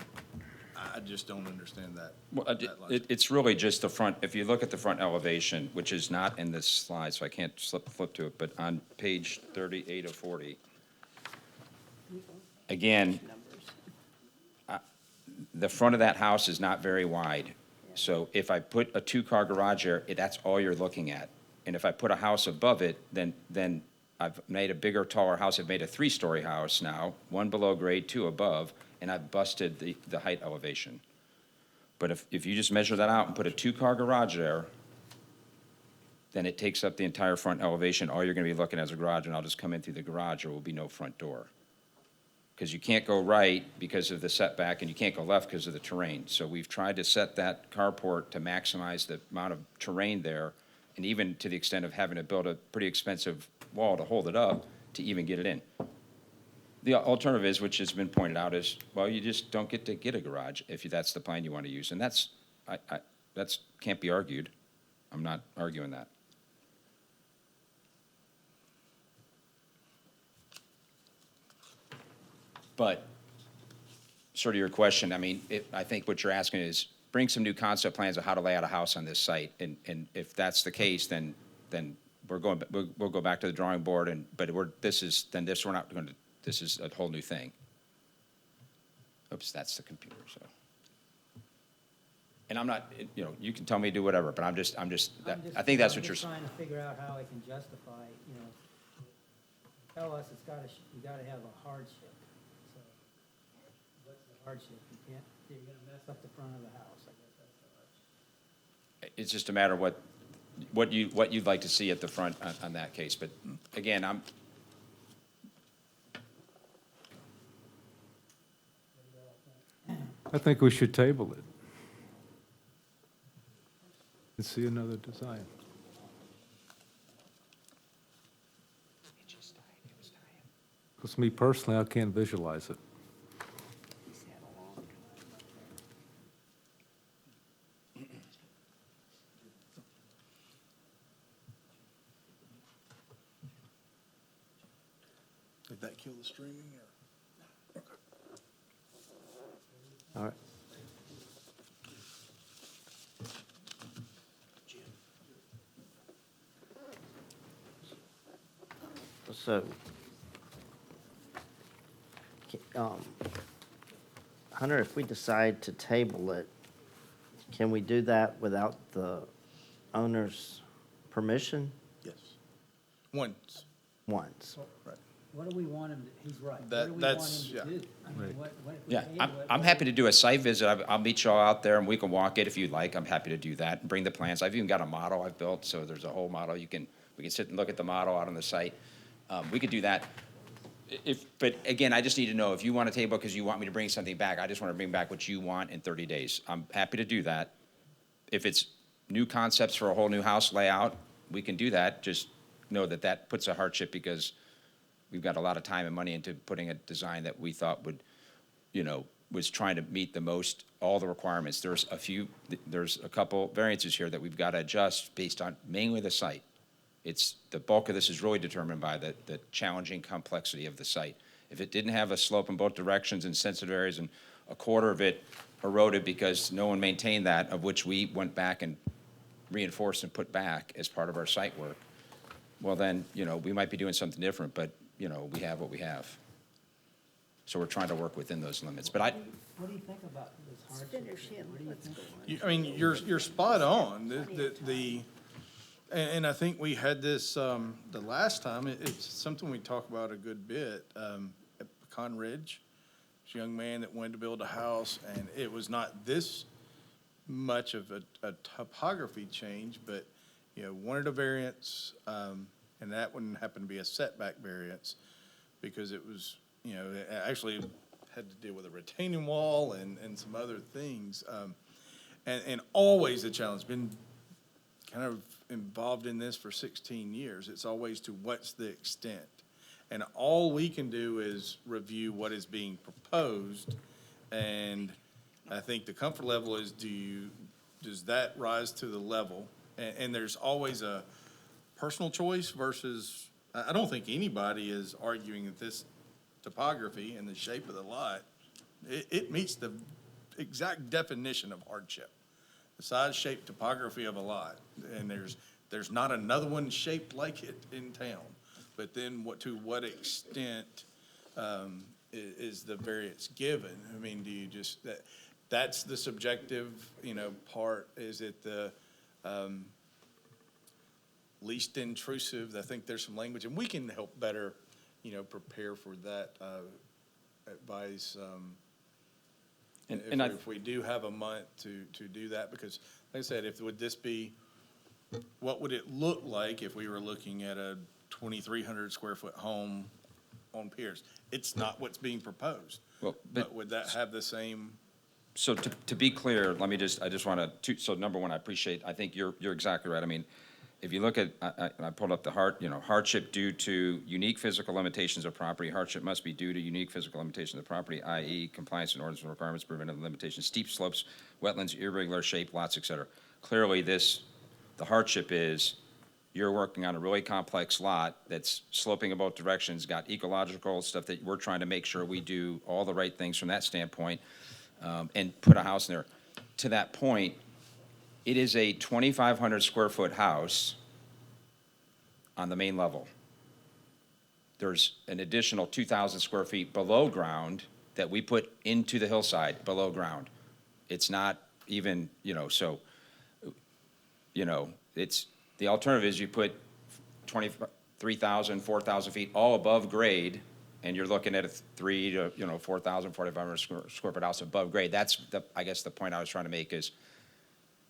I just don't understand that. Well, that logic. it's really just the front, if you look at the front elevation, which is not in this slide, so I can't flip to it, but on page 38 of 40, again, the front of that house is not very wide. So if I put a two-car garage there, that's all you're looking at. And if I put a house above it, then I've made a bigger, taller house. I've made a three-story house now, one below grade, two above, and I've busted the height elevation. But if you just measure that out and put a two-car garage there, then it takes up the entire front elevation. All you're gonna be looking at is a garage, and I'll just come in through the garage, there will be no front door. Because you can't go right because of the setback, and you can't go left because of the terrain. So we've tried to set that carport to maximize the amount of terrain there, and even to the extent of having to build a pretty expensive wall to hold it up to even get it in. The alternative is, which has been pointed out, is, well, you just don't get to get a garage if that's the plan you want to use. And that's can't be argued. I'm not arguing that. But sort of your question, I mean, I think what you're asking is bring some new concept plans of how to lay out a house on this site. And if that's the case, then we'll go back to the drawing board, but we're not going to, this is a whole new thing. Oops, that's the computer, so. And I'm not, you know, you can tell me to do whatever, but I think that's what you're saying. I'm just trying to figure out how I can justify, you know, tell us you gotta have a hardship. So what's the hardship? You're gonna mess up the front of the house, I guess that's the hardship. It's just a matter of what you'd like to see at the front on that case. But again, I think we should table it and see another design. Because me personally, I can't visualize it. Did that kill the streaming or? All right. So, Hunter, if we decide to table it, Can we do that without the owner's permission? Yes. Once. Once. Right. What do we want him to, he's right. What That- do we want that's- him yeah. to do? I mean, what if we Yeah, table it, I'm what- happy to do a site visit. I'll meet y'all out there and we can walk it if you'd like. I'm happy to do that and bring the plans. I've even got a model I've built, so there's a whole model. We can sit and look at the model out on the site. We could do that. But again, I just need to know if you want a table because you want me to bring something back. I just want to bring back what you want in 30 days. I'm happy to do that. If it's new concepts for a whole new house layout, we can do that. Just know that that puts a hardship because we've got a lot of time and money into putting a design that we thought would, was trying to meet all the requirements. There's a couple variances here that we've got to adjust based on mainly the site. The bulk of this is really determined by the challenging complexity of the site. If it didn't have a slope in both directions and sensitive areas and a quarter of it eroded because no one maintained that, of which we went back and reinforced and put back as part of our site work, well then, we might be doing something different, but, we have what we have. So we're trying to work within those limits. But What do you think about this Let's hardship? finish him, What do you let's think? go on. I mean, you're spot on. And I think we had this, the last time, it's something we talk about a good bit, at Pecan Ridge. This young man that wanted to build a house, and it was not this much of a topography change, but, wanted a variance, and that one happened to be a setback variance, because it was, it actually had to deal with a retaining wall and some other things. And always a challenge, been kind of involved in this for 16 years. It's always to what's the extent. And all we can do is review what is being proposed. And I think the comfort level is, does that rise to the level? And there's always a personal choice versus, I don't think anybody is arguing that this topography and the shape of the lot, it meets the exact definition of hardship. The size, shape, topography of a lot, and there's not another one shaped like it in town. But then to what extent is the variance given? I mean, do you just, that's the subjective, part, is it the least intrusive? I think there's some language, and we can help better, prepare for that advice. If we do have a month to do that, because like I said, what would it look like if we were looking at a 2,300 square foot home on Pierce? It's not what's being proposed. Well, But would that have the same? So to be clear, I just want to, so number one, I think you're exactly right. I mean, if you look at, I pulled up the hardship due to unique physical limitations of property. Hardship must be due to unique physical limitations of property, i.e. compliance and ordinance requirements, preventive limitations, steep slopes, wetlands, irregular shaped lots, et cetera. Clearly the hardship is you're working on a really complex lot that's sloping in both directions, got ecological stuff that we're trying to make sure we do all the right things from that standpoint, and put a house in there. To that point, it is a 2,500 square foot house on the main level. There's an additional 2,000 square feet below ground that we put into the hillside below ground. It's not even, it's, the alternative is you put 23,000, 4,000 feet all above grade, and you're looking at a 3,000 to 4,000, 4,500 square foot house above grade. That's I guess the point I was trying to make is,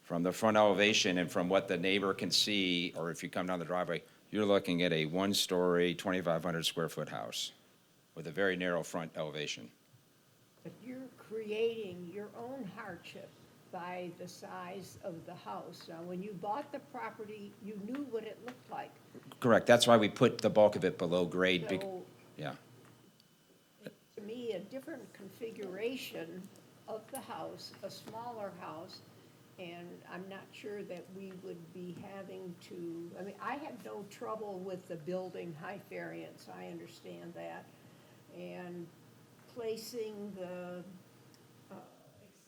from the front elevation and from what the neighbor can see, or if you come down the driveway, you're looking at a one-story, 2,500 square foot house with a very narrow front elevation. But you're creating your own hardship by the size of the house. Now, when you bought the property, you knew what it looked like. Correct. That's why we put the bulk of it below grade. So, Yeah. to me, a different configuration of the house, a smaller house, and I'm not sure that we would be having to, I mean, I have no trouble with the building height variance, I understand that. And placing the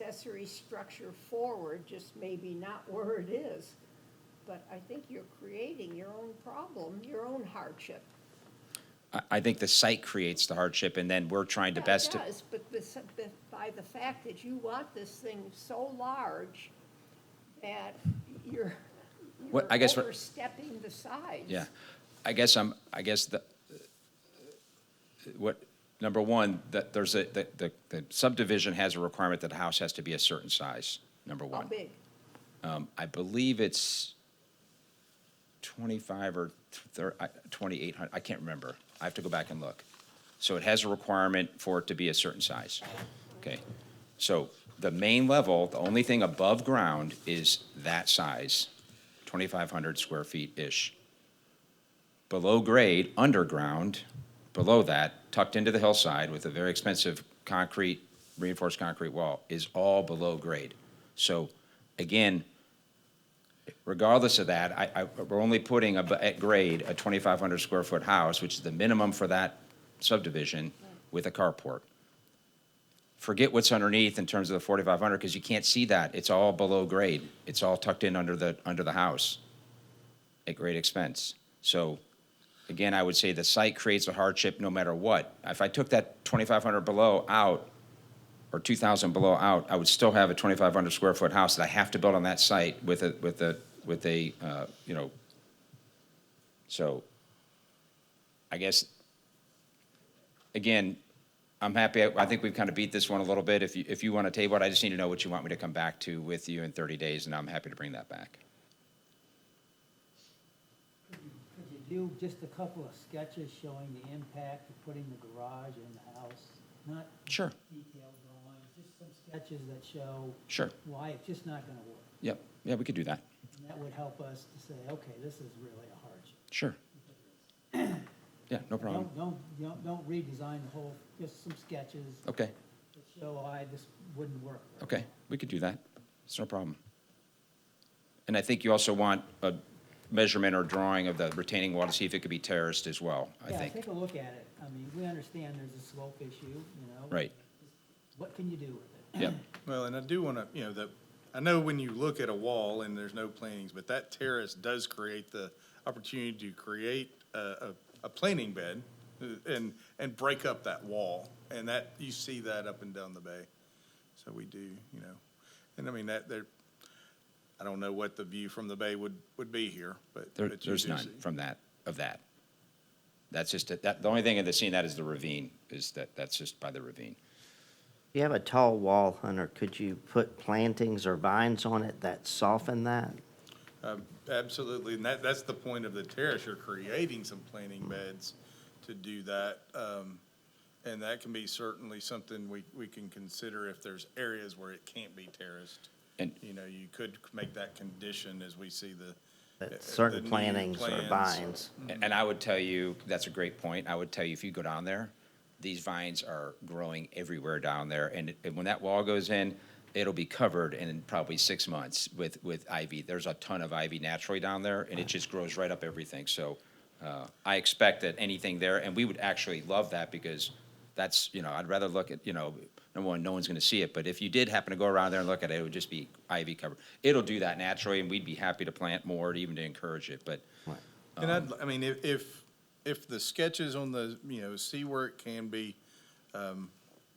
accessory structure forward, just maybe not where it is. But I think you're creating your own problem, your own hardship. I think the site creates the hardship, and then we're trying to Yeah, best. it does, but by the fact that you want this thing so large, that you're What- I guess what- overstepping the size. Yeah. I guess number one, that there's the subdivision has a requirement that the house has to be a certain size, number How one. big? I believe it's 25 or 2,800, I can't remember. I have to go back and look. So it has a requirement for it to be a certain size. Okay. So the main level, the only thing above ground is that size, 2,500 square feet-ish. Below grade, underground, below that, tucked into the hillside with a very expensive concrete, reinforced concrete wall, is all below grade. So again, regardless of that, we're only putting at grade a 2,500 square foot house, which is the minimum for that subdivision, with a carport. Forget what's underneath in terms of the 4,500, because you can't see that. It's all below grade. It's all tucked in under the house at great expense. So again, I would say the site creates a hardship no matter what. If I took that 2,500 below out, or 2,000 below out, I would still have a 2,500 square foot house that I have to build on that site with a so I guess, again, I'm happy, I think we've kind of beat this one a little bit. If you want to table it, I just need to know what you want me to come back to with you in 30 days, and I'm happy to bring that back. Could you do just a couple of sketches showing the impact of putting the garage in the house? Not Sure. detailed drawings, just some sketches that show Sure. why it's just not gonna work. Yep. Yeah, we could do that. And that would help us to say, okay, this is really a hardship. Sure. Yeah, no problem. Don't redesign the whole, just some sketches Okay. that show why this wouldn't work. Okay, we could do that. It's no problem. And I think you also want a measurement or drawing of the retaining wall to see if it could be terraced as well, I Yeah, think. take a look at it. I mean, we understand there's a slope issue, you know? Right. What can you do with it? Yep. Well, and I do want to, I know when you look at a wall and there's no plantings, but that terrace does create the opportunity to create a planting bed and break up that wall. And that, you see that up and down the bay. So we do, and I mean, I don't know what the view from the bay would be here, but. but you There's do none see- from that. That's just, the only thing in the scene that is the ravine, that's just by the ravine. You have a tall wall, Hunter. Could you put plantings or vines on it that soften that? Absolutely, and that's the point of the terrace, you're creating some planting beds to do that. And that can be certainly something we can consider if there's areas where it can't be terraced. And- You could make that condition as we see the Certain new plantings or plans. vines? And I would tell you, that's a great point. I would tell you, if you go down there, these vines are growing everywhere down there. And when that wall goes in, it'll be covered in probably 6 months with ivy. There's a ton of ivy naturally down there, and it just grows right up everything. So I expect that anything there, and we would actually love that, because that's, I'd rather look at, number one, no one's going to see it, but if you did happen to go around there and look at it, it would just be ivy covered. It'll do that naturally, and we'd be happy to plant more, even to encourage it, but And I mean, if the sketches on the, see where it can be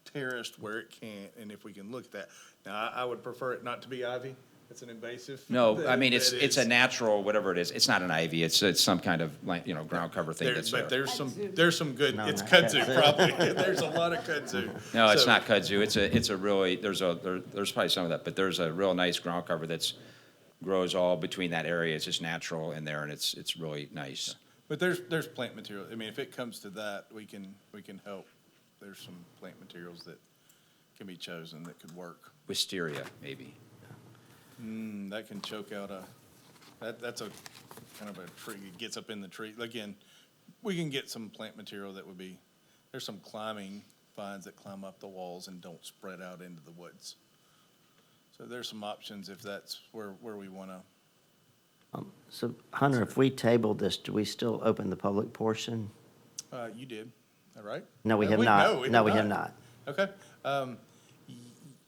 terraced, where it can't, and if we can look at that. Now, I would prefer it not to be ivy. It's an invasive. no, I mean, That it's is- a natural, whatever it is. It's not an ivy, it's some kind of, ground cover thing that's But there. there's some good, No, it's not kudzu kudzu. probably. There's a lot of kudzu. No, it's So- not kudzu. It's a really, there's probably some of that, but there's a real nice ground cover grows all between that area. It's just natural in there, and it's really nice. But there's plant material. I mean, if it comes to that, we can help. There's some plant materials that can be chosen that could work. Wisteria, maybe. That can choke out that's a kind of a tree, it gets up in the tree. Again, we can get some plant material that would be, there's some climbing vines that climb up the walls and don't spread out into the woods. So there's some options if that's where we want to. So Hunter, if we table this, do we still open the public portion? You did, all right? No, we have no, not. No, we have not. Okay.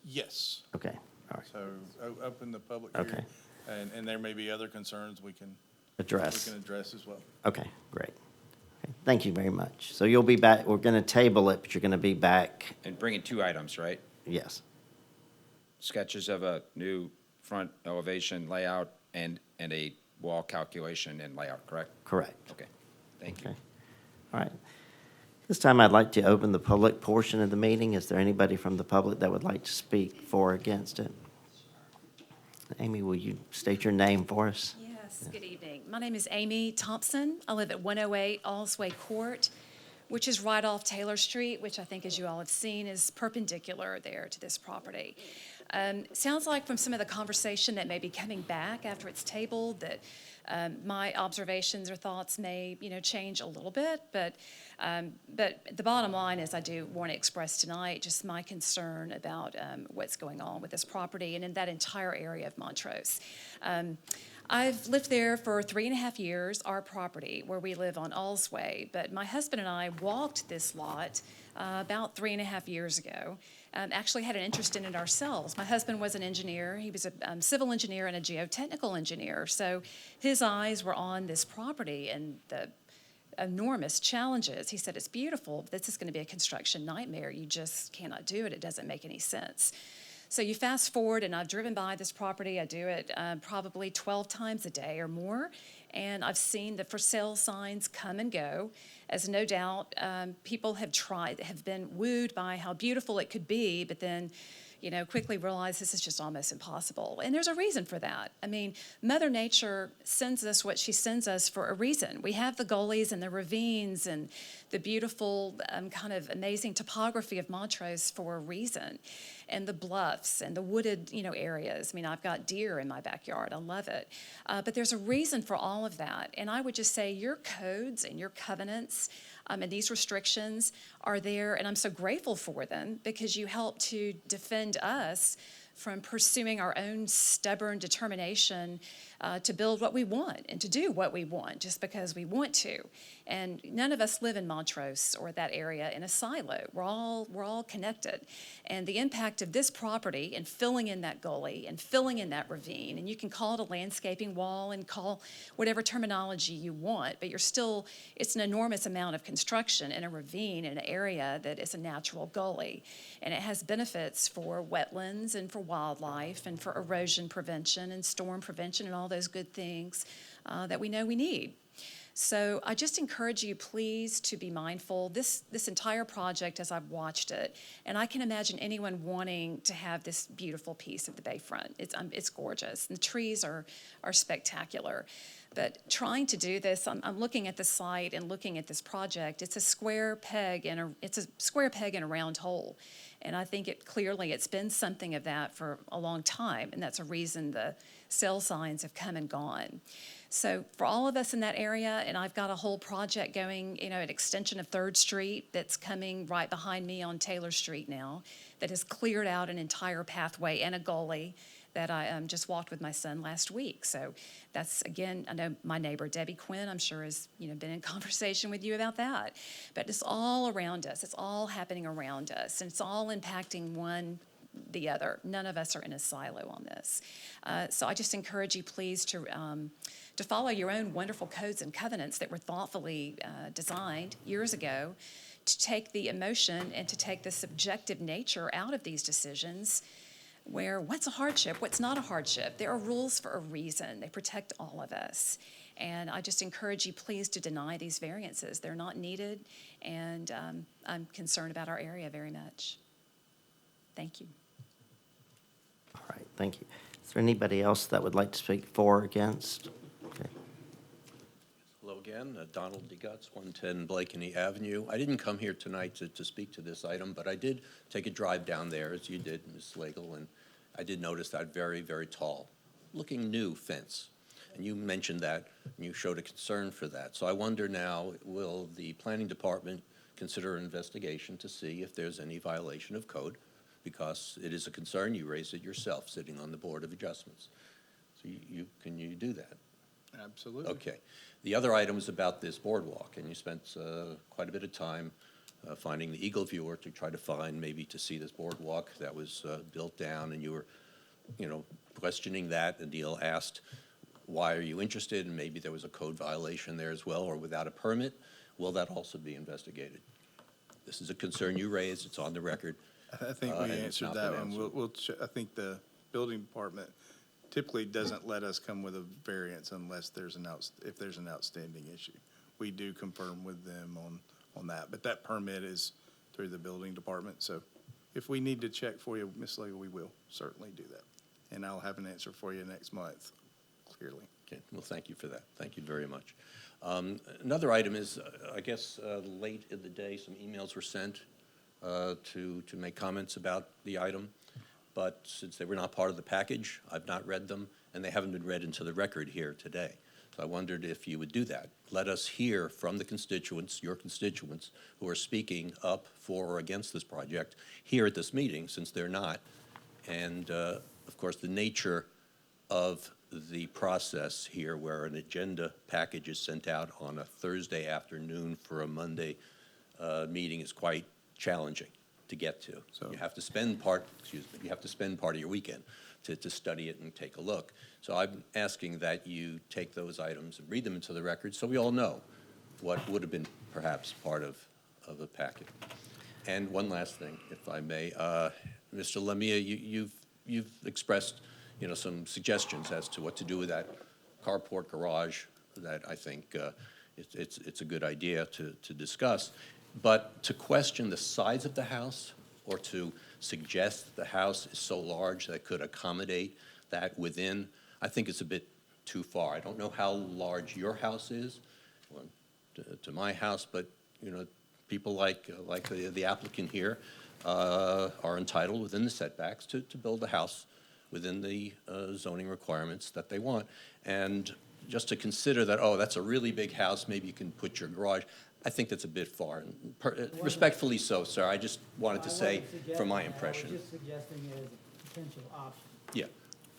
Yes. Okay, all right. So open the public Okay. hearing. And there may be other concerns we can Address. address as well. Okay, great. Okay, thank you very much. So you'll be back, we're going to table it, but you're going to be back, And bring in 2 items, right? yes. Sketches of a new front elevation layout and a wall calculation and layout, correct? Correct. Okay, thank you. Okay. All right. This time, I'd like to open the public portion of the meeting. Is there anybody from the public that would like to speak for or against it? Amy, will you state your name for us? Yes, good evening. My name is Amy Thompson. I live at 108 Allsway Court, which is right off Taylor Street, which I think, as you all have seen, is perpendicular there to this property. Sounds like from some of the conversation that may be coming back after it's tabled that my observations or thoughts may, change a little bit, but the bottom line is I do want to express tonight just my concern about what's going on with this property and in that entire area of Montrose. I've lived there for 3.5 years, our property, where we live on Allsway, but my husband and I walked this lot about 3.5 years ago. Actually had an interest in it ourselves. My husband was an engineer. He was a civil engineer and a geotechnical engineer. So his eyes were on this property and the enormous challenges. He said, it's beautiful. This is going to be a construction nightmare. You just cannot do it. It doesn't make any sense. So you fast forward, and I've driven by this property. I do it probably 12 times a day or more. And I've seen the for sale signs come and go, as no doubt people have been wooed by how beautiful it could be, but then, quickly realize this is just almost impossible. And there's a reason for that. I mean, Mother Nature sends us what she sends us for a reason. We have the gullies and the ravines and the beautiful kind of amazing topography of Montrose for a reason. And the bluffs and the wooded, areas. I mean, I've got deer in my backyard. I love it. But there's a reason for all of that. And I would just say your codes and your covenants and these restrictions are there, and I'm so grateful for them because you help to defend us from pursuing our own stubborn determination to build what we want and to do what we want just because we want to. And none of us live in Montrose or that area in a silo. We're all connected. And the impact of this property and filling in that gully and filling in that ravine, and you can call it a landscaping wall and call whatever terminology you want, but it's an enormous amount of construction in a ravine in an area that is a natural gully. And it has benefits for wetlands and for wildlife and for erosion prevention and storm prevention and all those good things that we know we need. So I just encourage you, please, to be mindful. This entire project, as I've watched it, and I can imagine anyone wanting to have this beautiful piece of the bayfront. It's gorgeous. And the trees are spectacular. But trying to do this, I'm looking at the site and looking at this project. It's a square peg in a round hole. And I think it's been something of that for a long time, and that's a reason the sale signs have come and gone. So for all of us in that area, and I've got a whole project going, an extension of 3rd Street that's coming right behind me on Taylor Street now that has cleared out an entire pathway and a gully that I just walked with my son last week. So that's, again, I know my neighbor, Debbie Quinn, I'm sure has been in conversation with you about that. But it's all around us. It's all happening around us. And it's all impacting the other. None of us are in a silo on this. So I just encourage you, please, to follow your own wonderful codes and covenants that were thoughtfully designed years ago to take the emotion and to take the subjective nature out of these decisions where what's a hardship, what's not a hardship. There are rules for a reason. They protect all of us. And I just encourage you, please, to deny these variances. They're not needed, and I'm concerned about our area very much. Thank you. All right, thank you. Is there anybody else that would like to speak for or against? Okay. Hello again, Donald DeGutz, 110 Blakeney Avenue. I didn't come here tonight to speak to this item, but I did take a drive down there, as you did, Ms. Slagle, and I did notice that very, very tall, looking new fence. And you mentioned that, and you showed a concern for that. So I wonder now, will the planning department consider an investigation to see if there's any violation of code? Because it is a concern, you raised it yourself, sitting on the Board of Adjustments. So can you do that? Absolutely. Okay. The other item is about this boardwalk, and you spent quite a bit of time finding the Eagle Viewer to try to find, maybe to see this boardwalk that was built down, and you were, questioning that, and Neil asked, why are you interested? And maybe there was a code violation there as well, or without a permit. Will that also be investigated? This is a concern you raised. It's on the record. I think we and it's answered not that been one. answered. I think the building department typically doesn't let us come with a variance unless if there's an outstanding issue. We do confirm with them on that, but that permit is through the building department, so if we need to check for you, Ms. Legal, we will certainly do that. And I'll have an answer for you next month, clearly. Okay, well, thank you for that. Thank you very much. Another item is, I guess, late in the day, some emails were sent to make comments about the item, but since they were not part of the package, I've not read them, and they haven't been read into the record here today. So I wondered if you would do that. Let us hear from the constituents, your constituents, who are speaking up for or against this project here at this meeting, since they're not. And, of course, the nature of the process here, where an agenda package is sent out on a Thursday afternoon for a Monday meeting, is quite challenging to get to. So- You have to spend part of your weekend to study it and take a look. So I'm asking that you take those items and read them into the record so we all know what would have been perhaps part of the packet. And one last thing, if I may. Mr. Lemia, you've expressed, some suggestions as to what to do with that carport garage that I think it's a good idea to discuss. But to question the size of the house or to suggest that the house is so large that it could accommodate that within, I think it's a bit too far. I don't know how large your house is, well, to my house, but, people like the applicant here are entitled within the setbacks to build a house within the zoning requirements that they want. And just to consider that, that's a really big house, maybe you can put your garage, I think that's a bit far. And respectfully so, sir, I just wanted to say from my impression. I was just suggesting it as a potential option. Yeah.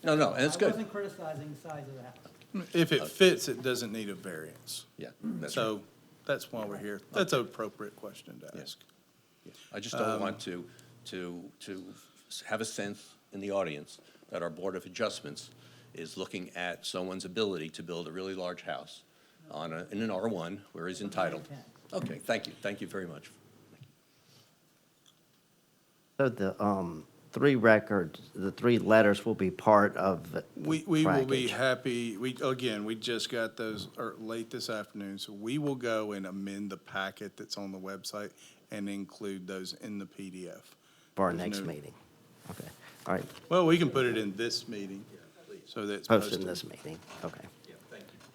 No, and it's I good. wasn't criticizing the size of the house. If it fits, it doesn't need a variance. Yeah, that's right. So that's why we're here. That's an appropriate question to ask. Yeah. I just don't want to have a sense in the audience that our Board of Adjustments is looking at someone's ability to build a really large house in an R1 where he's entitled. Okay, thank you. Thank you very much. So the three letters will be part of the We will be package. happy, we just got those late this afternoon, so we will go and amend the packet that's on the website and include those in the PDF. For our There's next no- meeting. Okay, all right, Well, we can put it in this meeting, so that it's post posted. in this meeting, okay.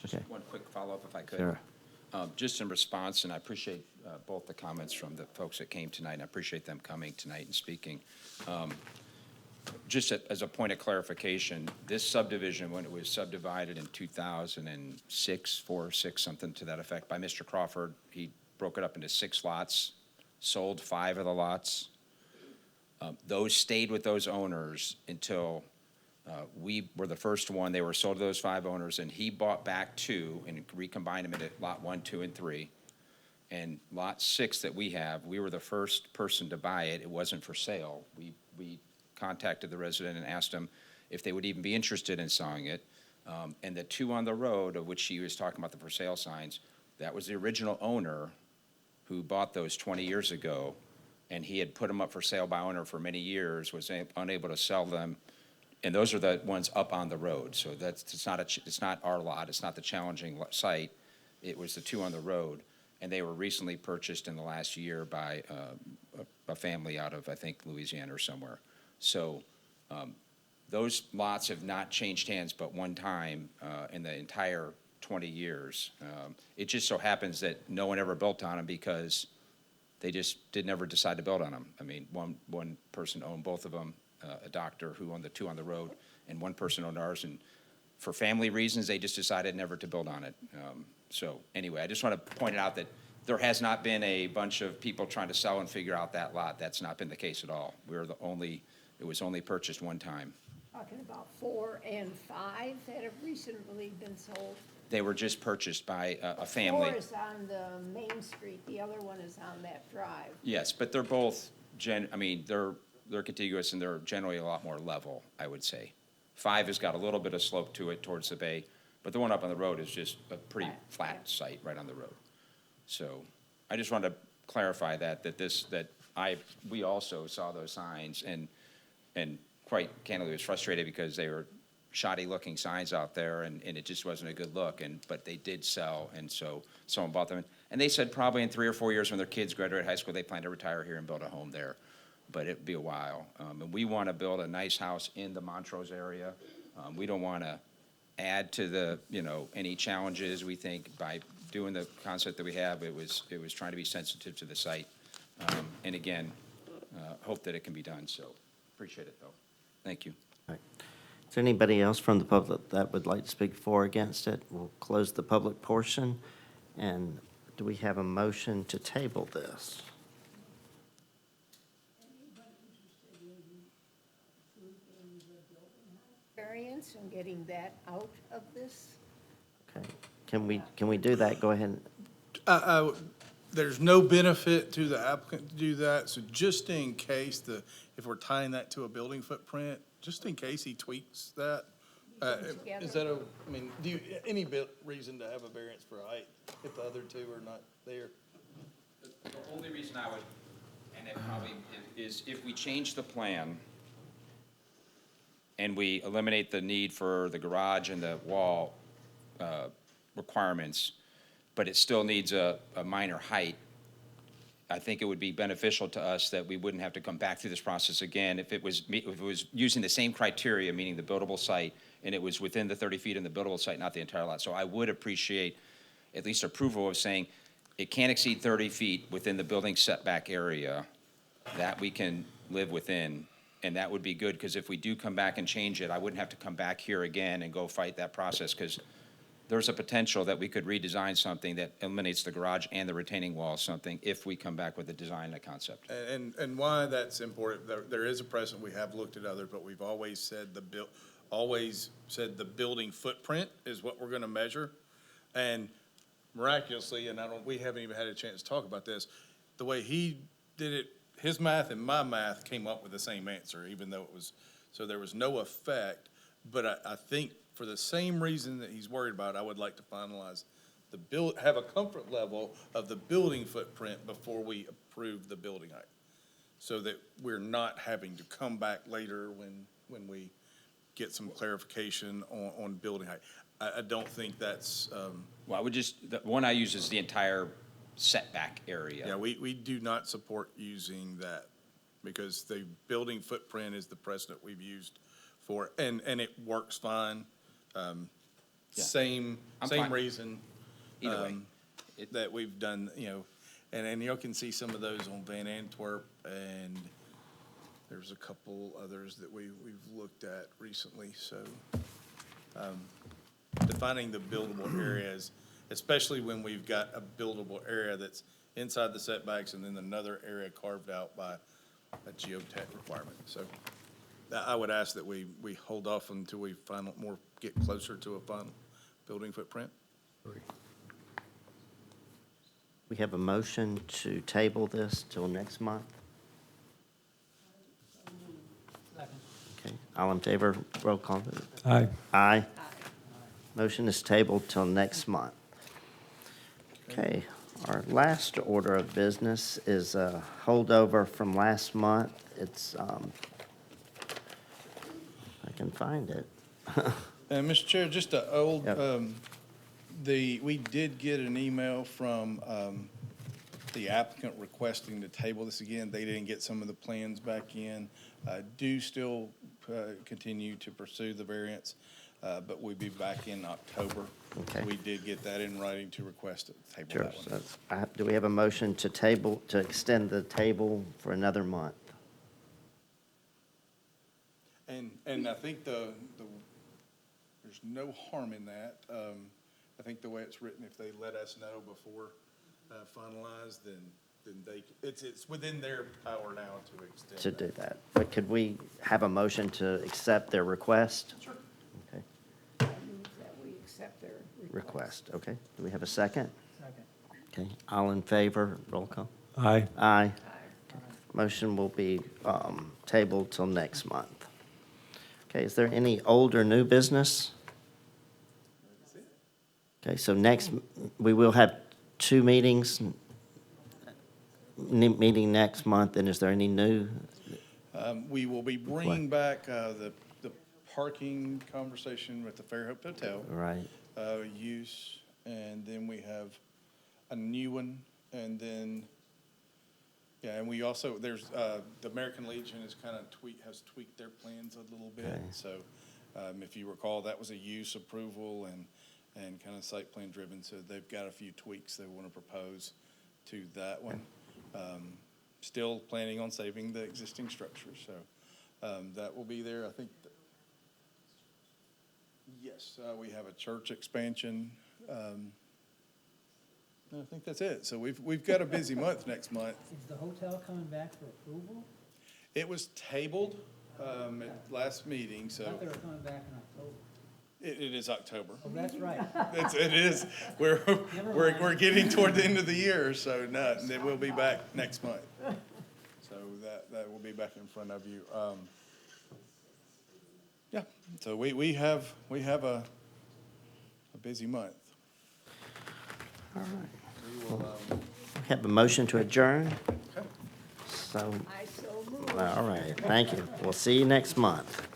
Just Okay. one quick follow-up if I could. Sure. Just in response, and I appreciate both the comments from the folks that came tonight, and I appreciate them coming tonight and speaking. Just as a point of clarification, this subdivision, when it was subdivided in 2006, 4, 6, something to that effect, by Mr. Crawford, he broke it up into 6 lots, sold 5 of the lots. Those stayed with those owners until we were the first one. They were sold to those 5 owners, and he bought back 2 and recombined them into lot 1, 2, and 3. And lot 6 that we have, we were the first person to buy it. It wasn't for sale. We contacted the resident and asked them if they would even be interested in selling it. And the 2 on the road, of which she was talking about the for sale signs, that was the original owner who bought those 20 years ago, and he had put them up for sale by owner for many years, was unable to sell them. And those are the ones up on the road. So it's not our lot. It's not the challenging site. It was the 2 on the road. And they were recently purchased in the last year by a family out of, I think, Louisiana or somewhere. So those lots have not changed hands but one time in the entire 20 years. It just so happens that no one ever built on them because they just never decide to build on them. I mean, one person owned both of them, a doctor who owned the 2 on the road, and one person owned ours. And for family reasons, they just decided never to build on it. So anyway, I just want to point out that there has not been a bunch of people trying to sell and figure out that lot. That's not been the case at all. It was only purchased one time. Talking about 4 and 5 that have recently been sold. They were just purchased by a family. 4 is on the main street, the other one is on that drive. Yes, but they're both, they're contiguous and they're generally a lot more level, I would say. 5 has got a little bit of slope to it towards the bay, but the one up on the road is just a pretty flat site right on the road. So I just wanted to clarify we also saw those signs and quite candidly was frustrated because they were shoddy-looking signs out there, and it just wasn't a good look, but they did sell, and so someone bought them. And they said probably in 3 or 4 years when their kids graduate high school, they plan to retire here and build a home there, but it'd be a while. And we want to build a nice house in the Montrose area. We don't want to add to the, any challenges. We think by doing the concept that we have, it was trying to be sensitive to the site. And again, hope that it can be done, so appreciate it, though. Thank you. Is there anybody else from the public that would like to speak for or against it? We'll close the public portion. And do we have a motion to table this? Variance and getting that out of this? Okay. Can we do that? Go ahead. There's no benefit to the applicant to do that, so just in case if we're tying that to a building footprint, just in case he tweaks that. Is that do you, any reason to have a variance for height if the other two are not there? The only reason I would, and it probably is if we change the plan and we eliminate the need for the garage and the wall requirements, but it still needs a minor height, I think it would be beneficial to us that we wouldn't have to come back through this process again if it was using the same criteria, meaning the buildable site, and it was within the 30 feet in the buildable site, not the entire lot. So I would appreciate at least approval of saying it can't exceed 30 feet within the building setback area that we can live within. And that would be good, because if we do come back and change it, I wouldn't have to come back here again and go fight that process, because there's a potential that we could redesign something that eliminates the garage and the retaining wall, something, if we come back with a design and a concept. And why that's important, there is a precedent, we have looked at others, but we've always said the building footprint is what we're gonna measure. And miraculously, and we haven't even had a chance to talk about this, the way he did it, his math and my math came up with the same answer, even though so there was no effect. But I think for the same reason that he's worried about, I would like to finalize have a comfort level of the building footprint before we approve the building height, so that we're not having to come back later when we get some clarification on building height. I don't think that's, Well, I would the one I use is the entire setback area. yeah, we do not support using that, because the building footprint is the precedent we've used for, and it works fine. Yeah. Same I'm fine. reason. Either way. That we've done, and you can see some of those on Van Antwerp, and there's a couple others that we've looked at recently, so, defining the buildable areas, especially when we've got a buildable area that's inside the setbacks and then another area carved out by a geotech requirement. So I would ask that we hold off until we get closer to a final building footprint. We have a motion to table this till next month. Okay, all in favor, roll call. Aye. Aye. Motion is tabled till next month. Okay, our last order of business is a holdover from last month. It's, I can find it. Mr. Chair, just a old, Yep. we did get an email from the applicant requesting to table this again. They didn't get some of the plans back in. Do still continue to pursue the variance, but we'll be back in October. Okay. We did get that in writing to request a table Sure. that one. So do we have a motion to extend the table for another month? And I think there's no harm in that. I think the way it's written, if they let us know before finalized, then it's within their power now to extend To that. do that. But could we have a motion to accept their request? Sure. Okay, I move that we accept their request. request, okay. Do we have a second? Second. Okay, all in favor, roll call. Aye. Aye. Motion will be tabled till next month. Okay, is there any old or new business? Okay, so we will have two meetings, meeting next month, and is there any new? We will be bringing back the parking conversation with the Fairhope Hotel. Right. Use, and then we have a new one, and then, yeah, and we also, there's, the American Legion has has tweaked their plans a little bit. Okay. So, if you recall, that was a use approval and kind of site plan driven, so they've got a few tweaks they want to propose to that one. Still planning on saving the existing structure, so, that will be there, I think. Yes, we have a church expansion. I think that's it. So we've got a busy month next month. Is the hotel coming back for approval? It was tabled at last meeting, I so thought they were coming back in October. it is October. Oh, that's right. It is. We're getting toward the end of the year, so no, it will be back next month. So that will be back in front of you. Yeah, so we have a busy month. All right. We will, Have a motion to adjourn? okay. So, I so moved. all right, thank you. We'll see you next month.